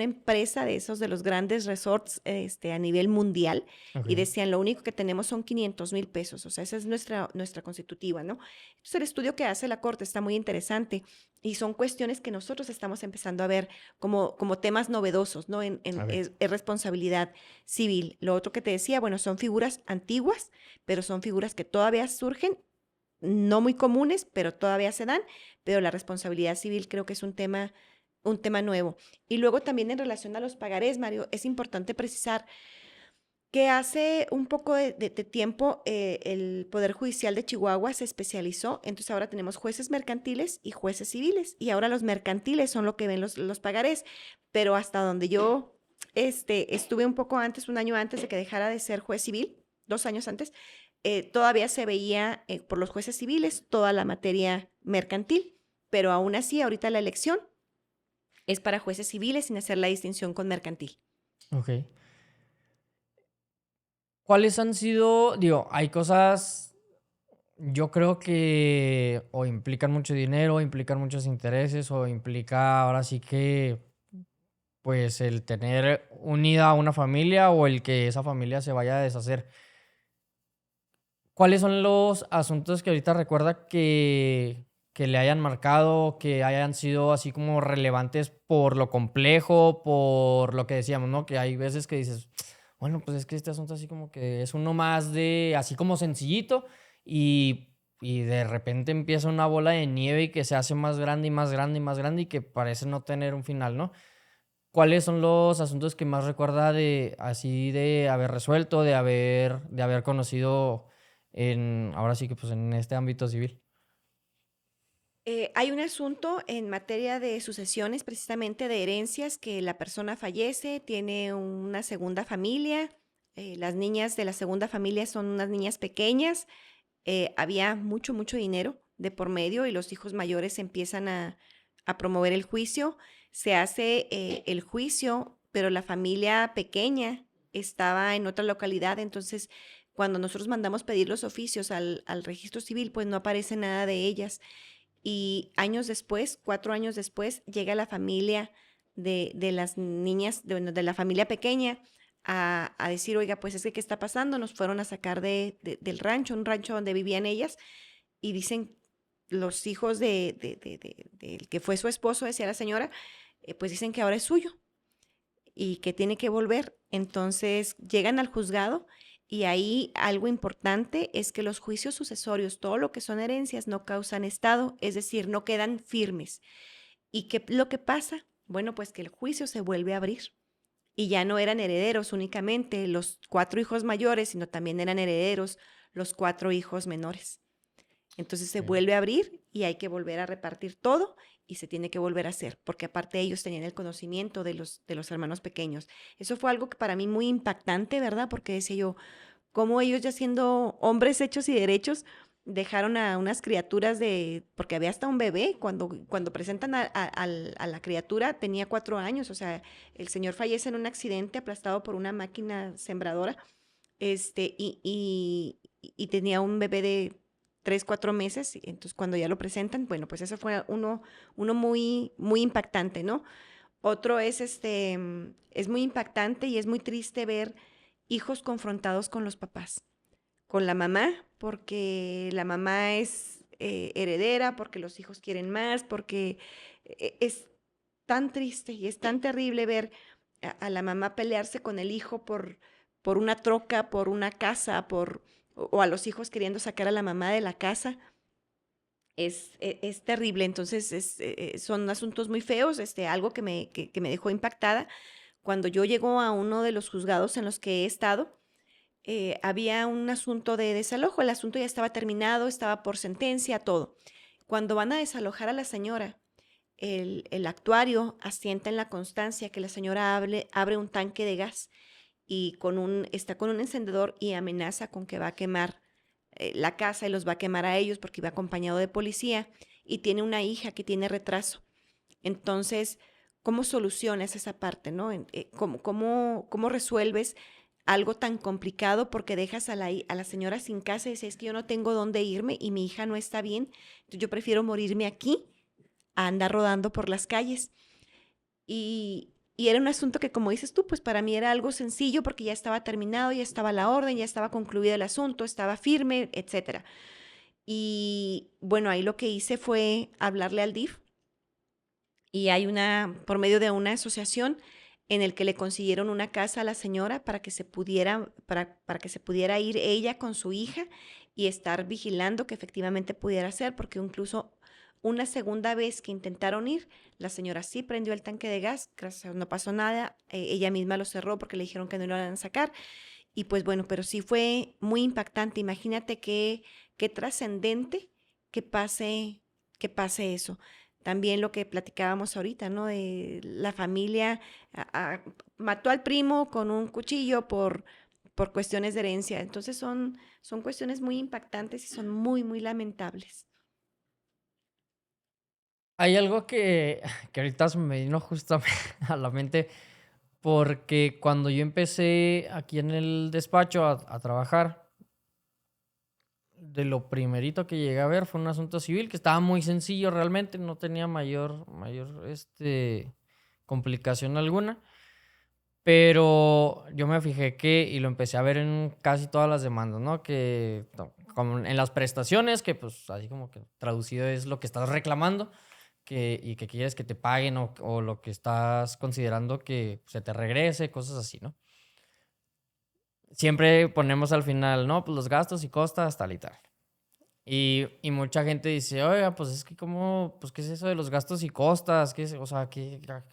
empresa de esos de los grandes resorts a nivel mundial Ok. y decían, lo único que tenemos son 500,000 pesos, o sea, esa es nuestra constitutiva, ¿no? Entonces el estudio que hace la Corte está muy interesante y son cuestiones que nosotros estamos empezando a ver como temas novedosos, ¿no? A ver. Es responsabilidad civil. Lo otro que te decía, bueno, son figuras antiguas, pero son figuras que todavía surgen, no muy comunes, pero todavía se dan, pero la responsabilidad civil creo que es un tema nuevo. Y luego también en relación a los pagarés, Mario, es importante precisar que hace un poco de tiempo el Poder Judicial de Chihuahua se especializó, entonces ahora tenemos jueces mercantiles y jueces civiles, y ahora los mercantiles son lo que ven los pagarés, pero hasta donde yo estuve un poco antes, un año antes de que dejara de ser juez civil, 2 años antes, todavía se veía por los jueces civiles toda la materia mercantil, pero aún así ahorita la elección es para jueces civiles sin hacer la distinción con mercantil. Ok. ¿Cuáles han sido, digo, hay cosas, yo creo que o implican mucho dinero, o implican muchos intereses, o implica ahora sí que, pues, el tener unida a una familia o el que esa familia se vaya a deshacer? ¿Cuáles son los asuntos que ahorita recuerda que le hayan marcado, que hayan sido así como relevantes por lo complejo, por lo que decíamos, ¿no? Que hay veces que dices, bueno, pues es que este asunto así como que es uno más de, así como sencillito, y de repente empieza una bola de nieve y que se hace más grande y más grande y más grande y que parece no tener un final, ¿no? ¿Cuáles son los asuntos que más recuerda de así de haber resuelto, de haber conocido ahora sí que pues en este ámbito civil? Hay un asunto en materia de sucesiones, precisamente de herencias, que la persona fallece, tiene una segunda familia. Las niñas de la segunda familia son unas niñas pequeñas. Había mucho, mucho dinero de por medio y los hijos mayores empiezan a promover el juicio. Se hace el juicio, pero la familia pequeña estaba en otra localidad. Entonces, cuando nosotros mandamos pedir los oficios al registro civil, pues no aparece nada de ellas. Y años después, 4 años después, llega la familia de las niñas, bueno, de la familia pequeña, a decir, oiga, pues es que, ¿qué está pasando? Nos fueron a sacar del rancho, un rancho donde vivían ellas, y dicen los hijos del que fue su esposo, decía la señora, pues dicen que ahora es suyo y que tiene que volver. Entonces llegan al juzgado y ahí algo importante es que los juicios sucesorios, todo lo que son herencias, no causan estado, es decir, no quedan firmes. ¿Y qué lo que pasa? Bueno, pues que el juicio se vuelve a abrir y ya no eran herederos únicamente los 4 hijos mayores, sino también eran herederos los 4 hijos menores. Entonces se Ok. vuelve a abrir y hay que volver a repartir todo y se tiene que volver a hacer, porque aparte ellos tenían el conocimiento de los hermanos pequeños. Eso fue algo que para mí muy impactante, ¿verdad? Porque decía yo, cómo ellos ya siendo hombres hechos y derechos, dejaron a unas criaturas porque había hasta un bebé, cuando presentan a la criatura tenía 4 años, o sea, el señor fallece en un accidente aplastado por una máquina sembradora, y tenía un bebé de 3, 4 meses. Entonces cuando ya lo presentan, bueno, pues eso fue uno muy, muy impactante, ¿no? Otro es muy impactante y es muy triste ver hijos confrontados con los papás, con la mamá, porque la mamá es heredera, porque los hijos quieren más, porque es tan triste y es tan terrible ver a la mamá pelearse con el hijo por una troca, por una casa, o a los hijos queriendo sacar a la mamá de la casa. Es terrible, entonces son asuntos muy feos, algo que me dejó impactada. Cuando yo llego a uno de los juzgados en los que he estado, había un asunto de desalojo, el asunto ya estaba terminado, estaba por sentencia, todo. Cuando van a desalojar a la señora, el actuario asienta en la constancia que la señora abre un tanque de gas y está con un encendedor y amenaza con que va a quemar la casa y los va a quemar a ellos porque iba acompañado de policía y tiene una hija que tiene retraso. Entonces, ¿cómo solucionas esa parte, no? ¿Cómo resuelves algo tan complicado porque dejas a la señora sin casa y dices, es que yo no tengo dónde irme y mi hija no está bien, entonces yo prefiero morirme aquí a andar rodando por las calles? Y era un asunto que, como dices tú, pues para mí era algo sencillo porque ya estaba terminado, ya estaba la orden, ya estaba concluido el asunto, estaba firme, etcétera. Y bueno, ahí lo que hice fue hablarle al DIF y por medio de una asociación en el que le consiguieron una casa a la señora para que se pudiera ir ella con su hija y estar vigilando que efectivamente pudiera ser, porque incluso una segunda vez que intentaron ir, la señora sí prendió el tanque de gas, gracias a Dios no pasó nada, ella misma lo cerró porque le dijeron que no lo iban a sacar. Y pues bueno, pero sí fue muy impactante. Imagínate qué trascendente que pase eso. También lo que platicábamos ahorita, ¿no? De la familia mató al primo con un cuchillo por cuestiones de herencia. Entonces son cuestiones muy impactantes y son muy, muy lamentables. Hay algo que ahorita se me vino justo a la mente, porque cuando yo empecé aquí en el despacho a trabajar, de lo primerito que llegué a ver fue un asunto civil que estaba muy sencillo realmente, no tenía mayor complicación alguna. Pero yo me fijé y lo empecé a ver en casi todas las demandas, ¿no? Que como en las prestaciones, que pues así como que traducido es lo que estás reclamando y que quieres que te paguen o lo que estás considerando que se te regrese, cosas así, ¿no? Siempre ponemos al final, ¿no? Pues los gastos y costas, tal y tal. Y mucha gente dice, oiga, pues es que cómo, pues qué es eso de los gastos y costas, o sea,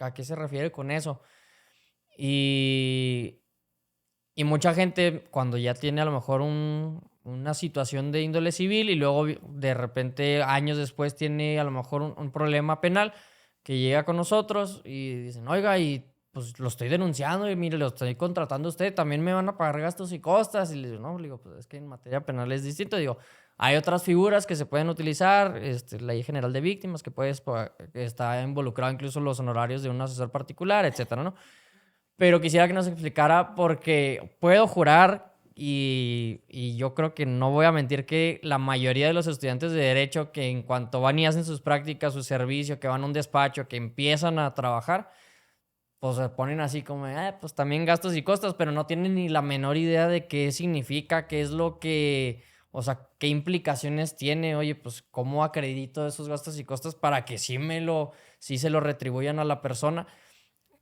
¿a qué se refiere con eso? Y, y mucha gente cuando ya tiene a lo mejor una situación de índole civil y luego de repente años después tiene a lo mejor un problema penal que llega con nosotros y dicen, oiga, y pues lo estoy denunciando y mire, lo estoy contratando a usted, también me van a pagar gastos y costas. Y le digo, no, le digo, pues es que en materia penal es distinto. Digo, hay otras figuras que se pueden utilizar, la Ley General de Víctimas, que está involucrado incluso los honorarios de un asesor particular, etcétera, ¿no? Pero quisiera que nos explicara porque puedo jurar y yo creo que no voy a mentir que la mayoría de los estudiantes de Derecho que en cuanto van y hacen sus prácticas, su servicio, que van a un despacho, que empiezan a trabajar, pues se ponen así como, pues también gastos y costos, pero no tienen ni la menor idea de qué significa, qué es lo que, o sea, qué implicaciones tiene. Oye, pues cómo acredito esos gastos y costos para que sí se lo retribuyan a la persona.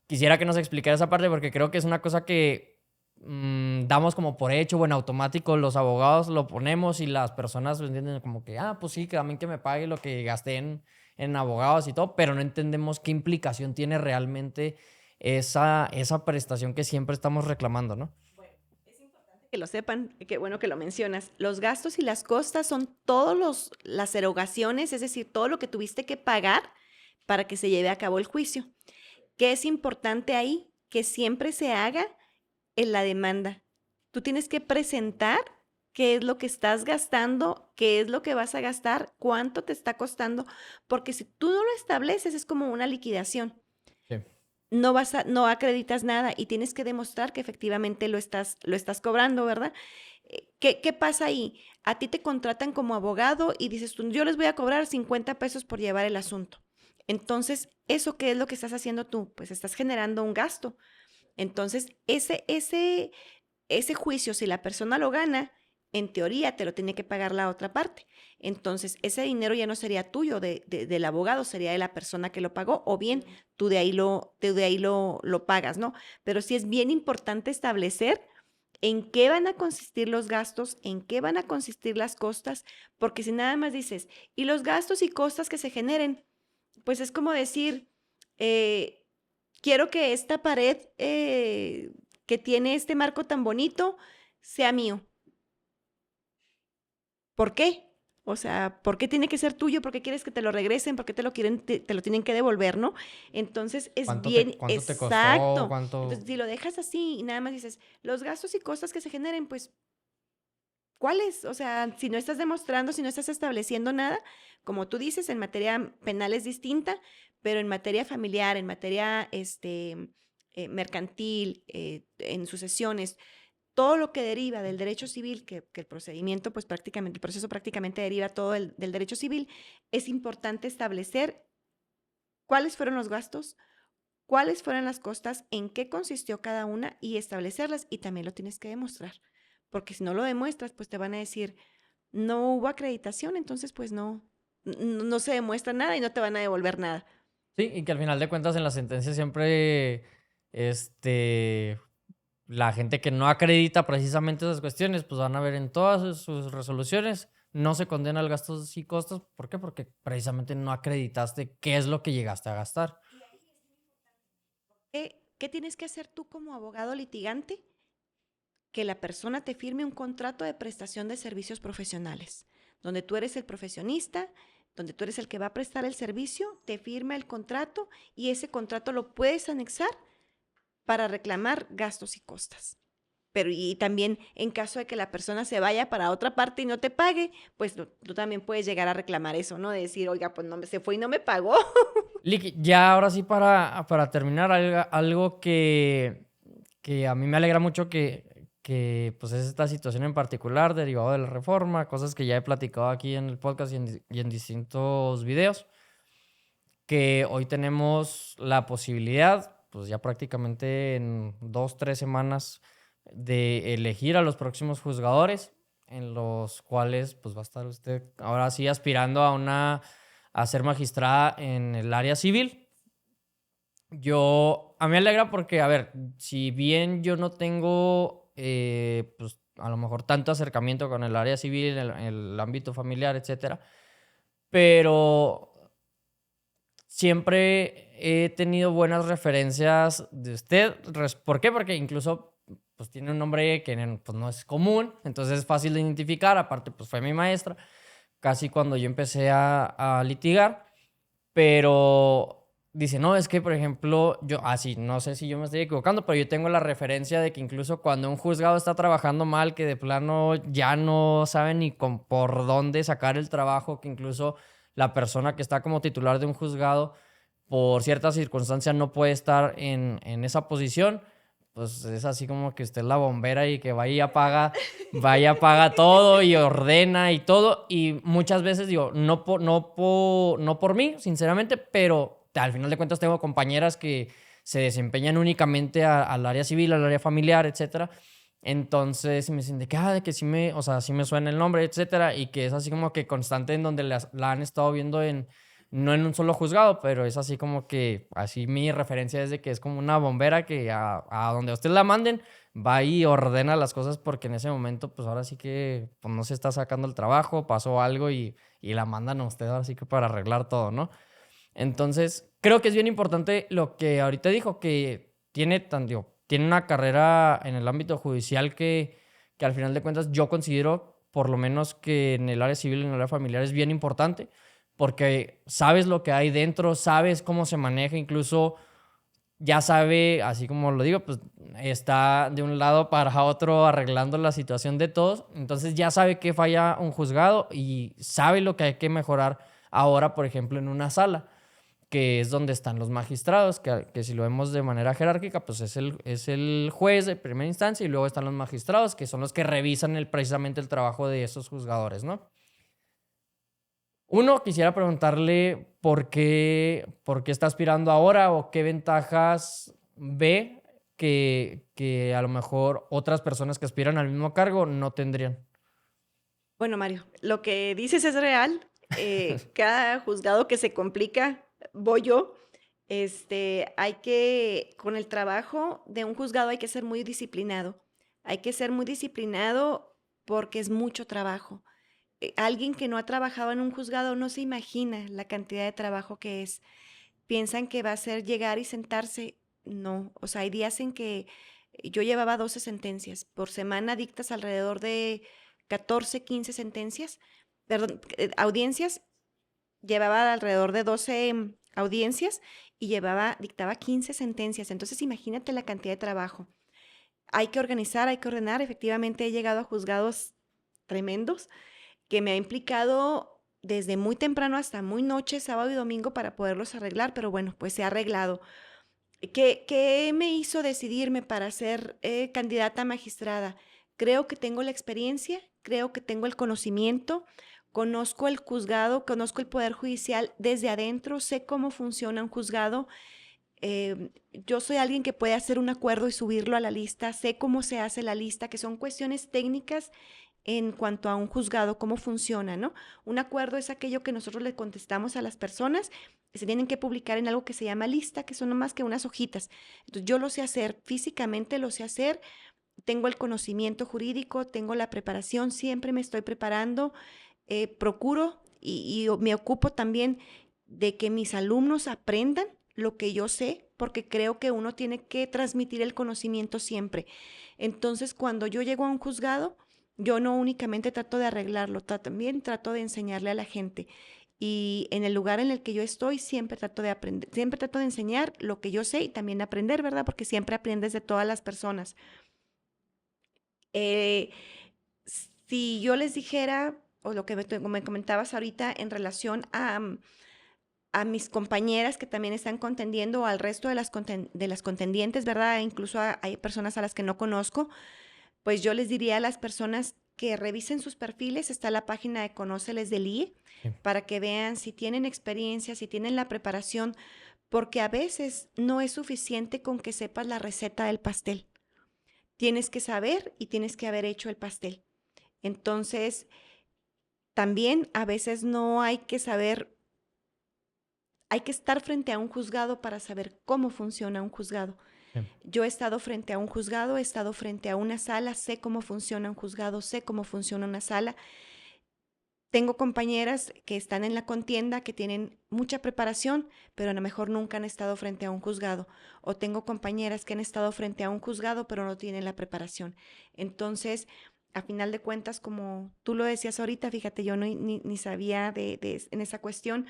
Quisiera que nos explicara esa parte porque creo que es una cosa que damos como por hecho o en automático. Los abogados lo ponemos y las personas lo entienden como que, pues sí, que también que me pague lo que gasté en abogados y todo, pero no entendemos qué implicación tiene realmente esa prestación que siempre estamos reclamando, ¿no? Que lo sepan, qué bueno que lo mencionas. Los gastos y las costas son todas las erogaciones, es decir, todo lo que tuviste que pagar para que se lleve a cabo el juicio. ¿Qué es importante ahí? Que siempre se haga en la demanda. Tú tienes que presentar qué es lo que estás gastando, qué es lo que vas a gastar, cuánto te está costando, porque si tú no lo estableces es como una liquidación. Sí. No acreditas nada y tienes que demostrar que efectivamente lo estás cobrando, ¿verdad? ¿Qué pasa ahí? A ti te contratan como abogado y dices tú, yo les voy a cobrar 50 pesos por llevar el asunto. Entonces, ¿eso qué es lo que estás haciendo tú? Pues estás generando un gasto. Entonces, ese juicio, si la persona lo gana, en teoría te lo tiene que pagar la otra parte. Entonces, ese dinero ya no sería tuyo del abogado, sería de la persona que lo pagó, o bien tú de ahí lo pagas, ¿no? Pero sí es bien importante establecer en qué van a consistir los gastos, en qué van a consistir las costas, porque si nada más dices, y los gastos y costas que se generen, pues es como decir, eh, quiero que esta pared que tiene este marco tan bonito sea mío. ¿Por qué? O sea, ¿por qué tiene que ser tuyo? ¿Por qué quieres que te lo regresen? ¿Por qué te lo tienen que devolver, no? Entonces es bien ¿Cuánto te costó? exacto. Entonces, si lo dejas así y nada más dices, los gastos y costas que se generen, pues, ¿cuáles? O sea, si no estás demostrando, si no estás estableciendo nada, como tú dices, en materia penal es distinta, pero en materia familiar, en materia mercantil, en sucesiones, todo lo que deriva del derecho civil, que el procedimiento, pues prácticamente, el proceso prácticamente deriva todo del derecho civil, es importante establecer cuáles fueron los gastos, cuáles fueron las costas, en qué consistió cada una y establecerlas y también lo tienes que demostrar. Porque si no lo demuestras, pues te van a decir, no hubo acreditación, entonces pues no se demuestra nada y no te van a devolver nada. Sí, y que al final de cuentas en la sentencia siempre, la gente que no acredita precisamente esas cuestiones, pues van a ver en todas sus resoluciones, no se condena al gastos y costos. ¿Por qué? Porque precisamente no acreditaste qué es lo que llegaste a gastar. ¿Qué tienes que hacer tú como abogado litigante? Que la persona te firme un contrato de prestación de servicios profesionales, donde tú eres el profesionista, donde tú eres el que va a prestar el servicio, te firma el contrato y ese contrato lo puedes anexar para reclamar gastos y costas. Pero y también en caso de que la persona se vaya para otra parte y no te pague, pues tú también puedes llegar a reclamar eso, ¿no? De decir, oiga, pues no, se fue y no me pagó. Lick, ya ahora sí para terminar, algo que a mí me alegra mucho que pues es esta situación en particular derivado de la reforma, cosas que ya he platicado aquí en el podcast y en distintos videos, que hoy tenemos la posibilidad, pues ya prácticamente en 2, 3 semanas, de elegir a los próximos juzgadores, en los cuales pues va a estar usted ahora sí aspirando a ser magistrada en el área civil. A mí me alegra porque, a ver, si bien yo no tengo, pues a lo mejor tanto acercamiento con el área civil, el ámbito familiar, etcétera, pero siempre he tenido buenas referencias de usted. ¿Por qué? Porque incluso pues tiene un nombre que pues, no es común, entonces es fácil de identificar. Aparte, pues fue mi maestra, casi cuando yo empecé a litigar. Pero dice, no, es que, por ejemplo, yo, sí, no sé si yo me estoy equivocando, pero yo tengo la referencia de que incluso cuando un juzgado está trabajando mal, que de plano ya no sabe ni por dónde sacar el trabajo, que incluso la persona que está como titular de un juzgado, por ciertas circunstancias, no puede estar en esa posición, pues es así como que usted es la bombera y que vaya y apaga todo y ordena y todo. Y muchas veces digo, no por mí, sinceramente, pero al final de cuentas tengo compañeras que se desempeñan únicamente al área civil, al área familiar, etcétera. Entonces me dicen de que sí o sea, sí me suena el nombre, etcétera, y que es así como que constante en donde la han estado viendo no en un solo juzgado, pero es así como que, así mi referencia es de que es como una bombera que a donde ustedes la manden, va y ordena las cosas porque en ese momento, pues ahora sí que pues, no se está sacando el trabajo, pasó algo y la mandan a usted ahora sí que para arreglar todo, ¿no? Entonces, creo que es bien importante lo que ahorita dijo, que tiene una carrera en el ámbito judicial que al final de cuentas yo considero, por lo menos que en el área civil y en el área familiar es bien importante, porque sabes lo que hay dentro, sabes cómo se maneja, incluso ya sabe, así como lo digo, pues está de un lado para otro arreglando la situación de todos, entonces ya sabe qué falla un juzgado y sabe lo que hay que mejorar ahora, por ejemplo, en una sala, que es donde están los magistrados, que si lo vemos de manera jerárquica, pues es el juez de primera instancia y luego están los magistrados, que son los que revisan precisamente el trabajo de esos juzgadores, ¿no? Uno, quisiera preguntarle por qué está aspirando ahora o qué ventajas ve que a lo mejor otras personas que aspiran al mismo cargo no tendrían. Bueno, Mario, lo que dices es real. Cada juzgado que se complica, voy yo. Con el trabajo de un juzgado hay que ser muy disciplinado. Hay que ser muy disciplinado porque es mucho trabajo. Alguien que no ha trabajado en un juzgado no se imagina la cantidad de trabajo que es. Piensan que va a ser llegar y sentarse. No, o sea, hay días en que yo llevaba 12 sentencias. Por semana dictas alrededor de 14, 15 sentencias, perdón, audiencias. Llevaba alrededor de 12 audiencias y dictaba 15 sentencias. Entonces, imagínate la cantidad de trabajo. Hay que organizar, hay que ordenar. Efectivamente, he llegado a juzgados tremendos que me ha implicado desde muy temprano hasta muy noche, sábado y domingo, para poderlos arreglar, pero bueno, pues se ha arreglado. ¿Qué me hizo decidirme para ser candidata a magistrada? Creo que tengo la experiencia, creo que tengo el conocimiento, conozco el juzgado, conozco el poder judicial desde adentro, sé cómo funciona un juzgado. Yo soy alguien que puede hacer un acuerdo y subirlo a la lista, sé cómo se hace la lista, que son cuestiones técnicas en cuanto a un juzgado, cómo funciona, ¿no? Un acuerdo es aquello que nosotros le contestamos a las personas, que se tienen que publicar en algo que se llama lista, que son no más que unas hojitas. Entonces yo lo sé hacer, físicamente lo sé hacer, tengo el conocimiento jurídico, tengo la preparación, siempre me estoy preparando, procuro y me ocupo también de que mis alumnos aprendan lo que yo sé, porque creo que uno tiene que transmitir el conocimiento siempre. Entonces, cuando yo llego a un juzgado, yo no únicamente trato de arreglarlo, también trato de enseñarle a la gente. Y en el lugar en el que yo estoy, siempre trato de aprender, siempre trato de enseñar lo que yo sé y también aprender, ¿verdad? Porque siempre aprendes de todas las personas. Eh, si yo les dijera, o lo que me comentabas ahorita en relación a mis compañeras que también están contendiendo, o al resto de las contendientes, ¿verdad? Incluso hay personas a las que no conozco, pues yo les diría a las personas que revisen sus perfiles, está la página de Conóceles del IE, Sí. para que vean si tienen experiencia, si tienen la preparación, porque a veces no es suficiente con que sepas la receta del pastel. Tienes que saber y tienes que haber hecho el pastel. Entonces, también a veces no hay que saber, hay que estar frente a un juzgado para saber cómo funciona un juzgado. Sí. Yo he estado frente a un juzgado, he estado frente a una sala, sé cómo funciona un juzgado, sé cómo funciona una sala. Tengo compañeras que están en la contienda, que tienen mucha preparación, pero a lo mejor nunca han estado frente a un juzgado. O tengo compañeras que han estado frente a un juzgado, pero no tienen la preparación. Entonces, a final de cuentas, como tú lo decías ahorita, fíjate, yo ni sabía en esa cuestión,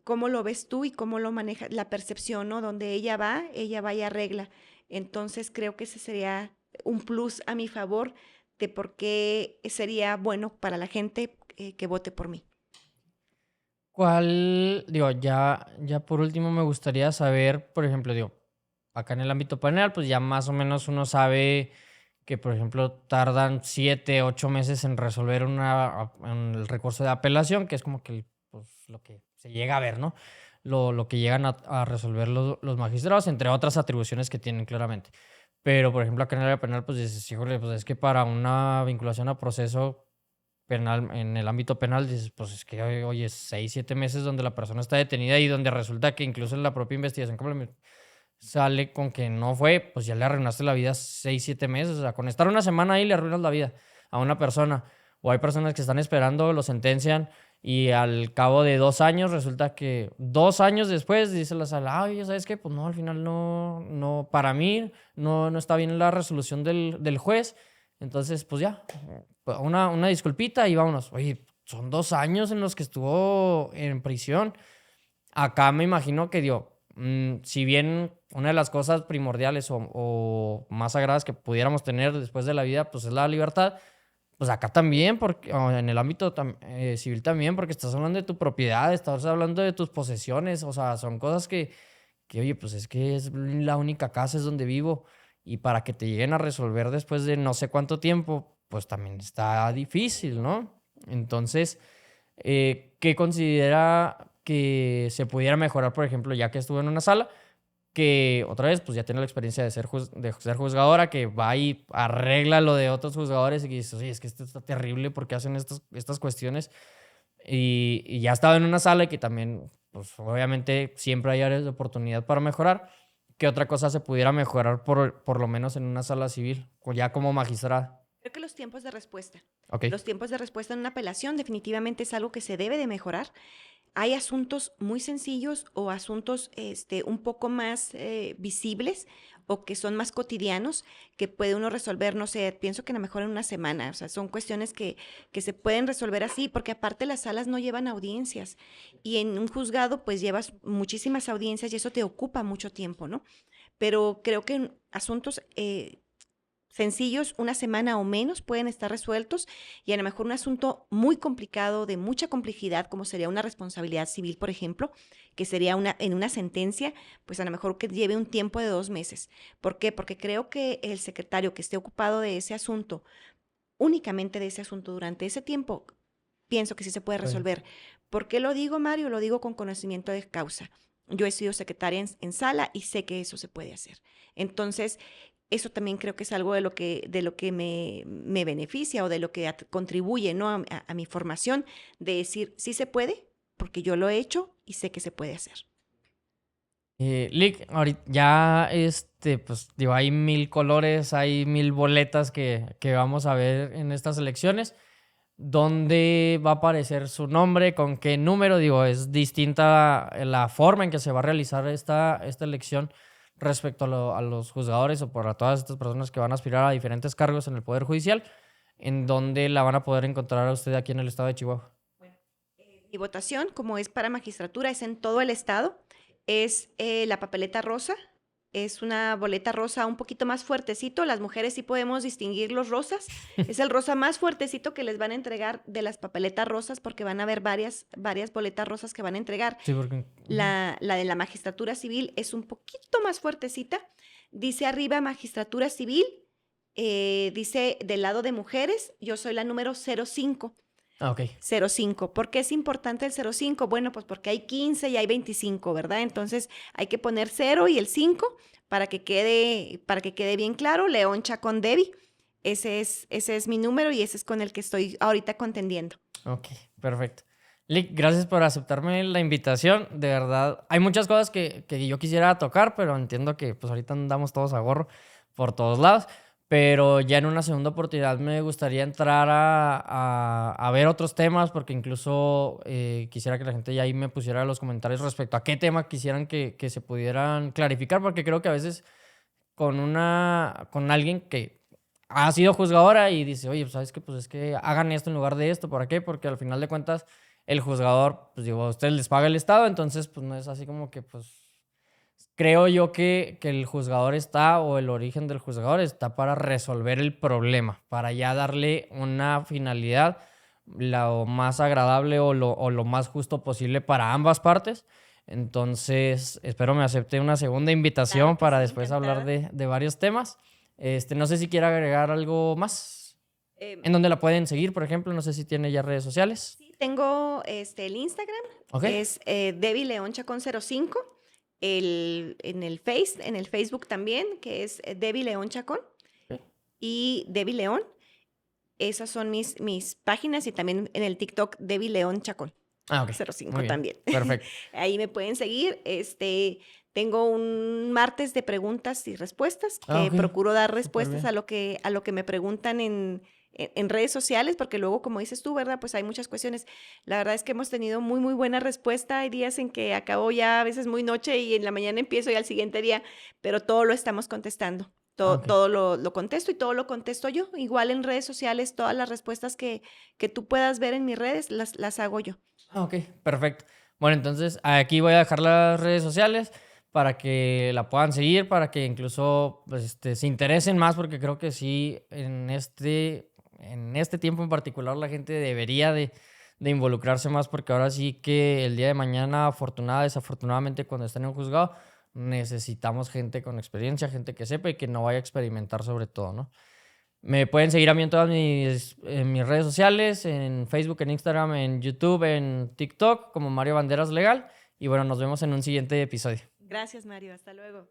cómo lo ves tú y cómo lo maneja la percepción, ¿no? Donde ella va y arregla. Entonces, creo que ese sería un plus a mi favor de por qué sería bueno para la gente que vote por mí. Digo, ya por último me gustaría saber, por ejemplo, digo, acá en el ámbito penal, pues ya más o menos uno sabe que, por ejemplo, tardan 7, 8 meses en resolver en el recurso de apelación, que es como que pues, lo que se llega a ver, ¿no? Lo que llegan a resolver los magistrados, entre otras atribuciones que tienen claramente. Pero, por ejemplo, acá en el área penal, pues dices, híjole, pues es que para una vinculación a proceso penal, en el ámbito penal, dices, pues es que, oye, 6, 7 meses donde la persona está detenida y donde resulta que incluso en la propia investigación sale con que no fue, pues ya le arruinaste la vida 6, 7 meses. O sea, con estar una semana ahí le arruinas la vida a una persona. O hay personas que están esperando, lo sentencian y al cabo de 2 años resulta que 2 años después dice la sala, ay, ¿sabes qué? Pues no, al final no, para mí no está bien la resolución del juez. Entonces, pues ya, pues una disculpita y vámonos. Oye, son 2 años en los que estuvo en prisión. Acá me imagino que si bien una de las cosas primordiales o más sagradas que pudiéramos tener después de la vida, pues es la libertad, pues acá también, porque, o en el ámbito civil también, porque estás hablando de tu propiedad, estás hablando de tus posesiones, o sea, son cosas que oye, pues es que es la única casa, es donde vivo, y para que te lleguen a resolver después de no sé cuánto tiempo, pues también está difícil, ¿no? Entonces, ¿qué considera que se pudiera mejorar, por ejemplo, ya que estuvo en una sala, que otra vez, pues ya tiene la experiencia de ser juzgadora, que va y arregla lo de otros juzgadores y que dice, oye, es que esto está terrible porque hacen estas cuestiones? Y ya estaba en una sala y que también, pues obviamente siempre hay áreas de oportunidad para mejorar. ¿Qué otra cosa se pudiera mejorar por lo menos en una sala civil, o ya como magistrada? Creo que los tiempos de respuesta. Ok. Los tiempos de respuesta en una apelación definitivamente es algo que se debe de mejorar. Hay asuntos muy sencillos o asuntos un poco más visibles o que son más cotidianos que puede uno resolver, no sé, pienso que a lo mejor en una semana. O sea, son cuestiones que se pueden resolver así, porque aparte las salas no llevan audiencias y en un juzgado pues llevas muchísimas audiencias y eso te ocupa mucho tiempo, ¿no? Pero creo que en asuntos sencillos, una semana o menos pueden estar resueltos y a lo mejor un asunto muy complicado, de mucha complejidad, como sería una responsabilidad civil, por ejemplo, que sería en una sentencia, pues a lo mejor que lleve un tiempo de 2 meses. ¿Por qué? Porque creo que el secretario que esté ocupado de ese asunto, únicamente de ese asunto durante ese tiempo, pienso que sí se puede Pues, resolver. ¿Por qué lo digo, Mario? Lo digo con conocimiento de causa. Yo he sido secretaria en sala y sé que eso se puede hacer. Entonces, eso también creo que es algo de lo que me beneficia o de lo que contribuye, ¿no? A mi formación, de decir, sí se puede, porque yo lo he hecho y sé que se puede hacer. Lick, ahorita ya, pues digo, hay 1000 colores, hay 1000 boletas que vamos a ver en estas elecciones. ¿Dónde va a aparecer su nombre? ¿Con qué número? Digo, es distinta la forma en que se va a realizar esta elección respecto a los juzgadores o para todas estas personas que van a aspirar a diferentes cargos en el Poder Judicial. ¿En dónde la van a poder encontrar a usted aquí en el estado de Chihuahua? Mi votación, como es para magistratura, es en todo el estado. Es la papeleta rosa. Es una boleta rosa un poquito más fuertecito. Las mujeres sí podemos distinguir los rosas. Es el rosa más fuertecito que les van a entregar de las papeletas rosas porque van a haber varias boletas rosas que van a entregar. Sí, porque... La de la magistratura civil es un poquito más fuertecita. Dice arriba magistratura civil. Dice del lado de mujeres, yo soy la número 05. Ok. 05. ¿Por qué es importante el 05? Bueno, pues porque hay 15 y hay 25, ¿verdad? Entonces hay que poner 0 y el 5 para que quede bien claro. León Chacón Devi. Ese es mi número y ese es con el que estoy ahorita contendiendo. Ok, perfecto. Lick, gracias por aceptarme la invitación. De verdad, hay muchas cosas que yo quisiera tocar, pero entiendo que pues ahorita andamos todos a gorro por todos lados. pero ya en una segunda oportunidad me gustaría entrar a ver otros temas, porque incluso quisiera que la gente ya ahí me pusiera los comentarios respecto a qué tema quisieran que se pudieran clarificar, porque creo que a veces con alguien que ha sido juzgadora y dice, oye, pues, ¿sabes qué? Pues es que hagan esto en lugar de esto. ¿Por qué? Porque al final de cuentas el juzgador, pues digo, a ustedes les paga el Estado, entonces pues no es así como que pues creo yo que el juzgador está, o el origen del juzgador está para resolver el problema, para ya darle una finalidad lo más agradable o lo más justo posible para ambas partes. Entonces, espero me acepte una segunda invitación Claro que para sí, después hablar encantada. de varios temas. No sé si quiere agregar algo más. Em, ¿En dónde la pueden seguir, por ejemplo? No sé si tiene ya redes sociales. sí, tengo el Instagram, ¿Ok? es Debbie León Chacón 05. En el Facebook también, que es Debbie León Chacón Ok. y Debbie León. Esas son mis páginas y también en el TikTok Debbie León Chacón Ah, ok. Muy 05 bien. también. Perfecto. Ahí me pueden seguir. Tengo un martes de preguntas y respuestas Ah, que ok. procuro dar Súper respuestas bien. a lo que me preguntan en redes sociales, porque luego, como dices tú, ¿verdad? Pues hay muchas cuestiones. La verdad es que hemos tenido muy, muy buena respuesta. Hay días en que acabo ya a veces muy noche y en la mañana empiezo y al siguiente día, pero todo lo estamos contestando. Ah, Todo, ok. todo lo contesto y todo lo contesto yo. Igual en redes sociales, todas las respuestas que tú puedas ver en mis redes, las hago yo. Ah, ok, perfecto. Bueno, entonces aquí voy a dejar las redes sociales para que la puedan seguir, para que incluso pues, se interesen más, porque creo que sí, en este tiempo en particular la gente debería de involucrarse más, porque ahora sí que el día de mañana, desafortunadamente, cuando estén en un juzgado, necesitamos gente con experiencia, gente que sepa y que no vaya a experimentar sobre todo, ¿no? Me pueden seguir a mí en mis redes sociales, en Facebook, en Instagram, en YouTube, en TikTok, como Mario Banderas Legal. Y bueno, nos vemos en un siguiente episodio. Gracias, Mario. Hasta luego.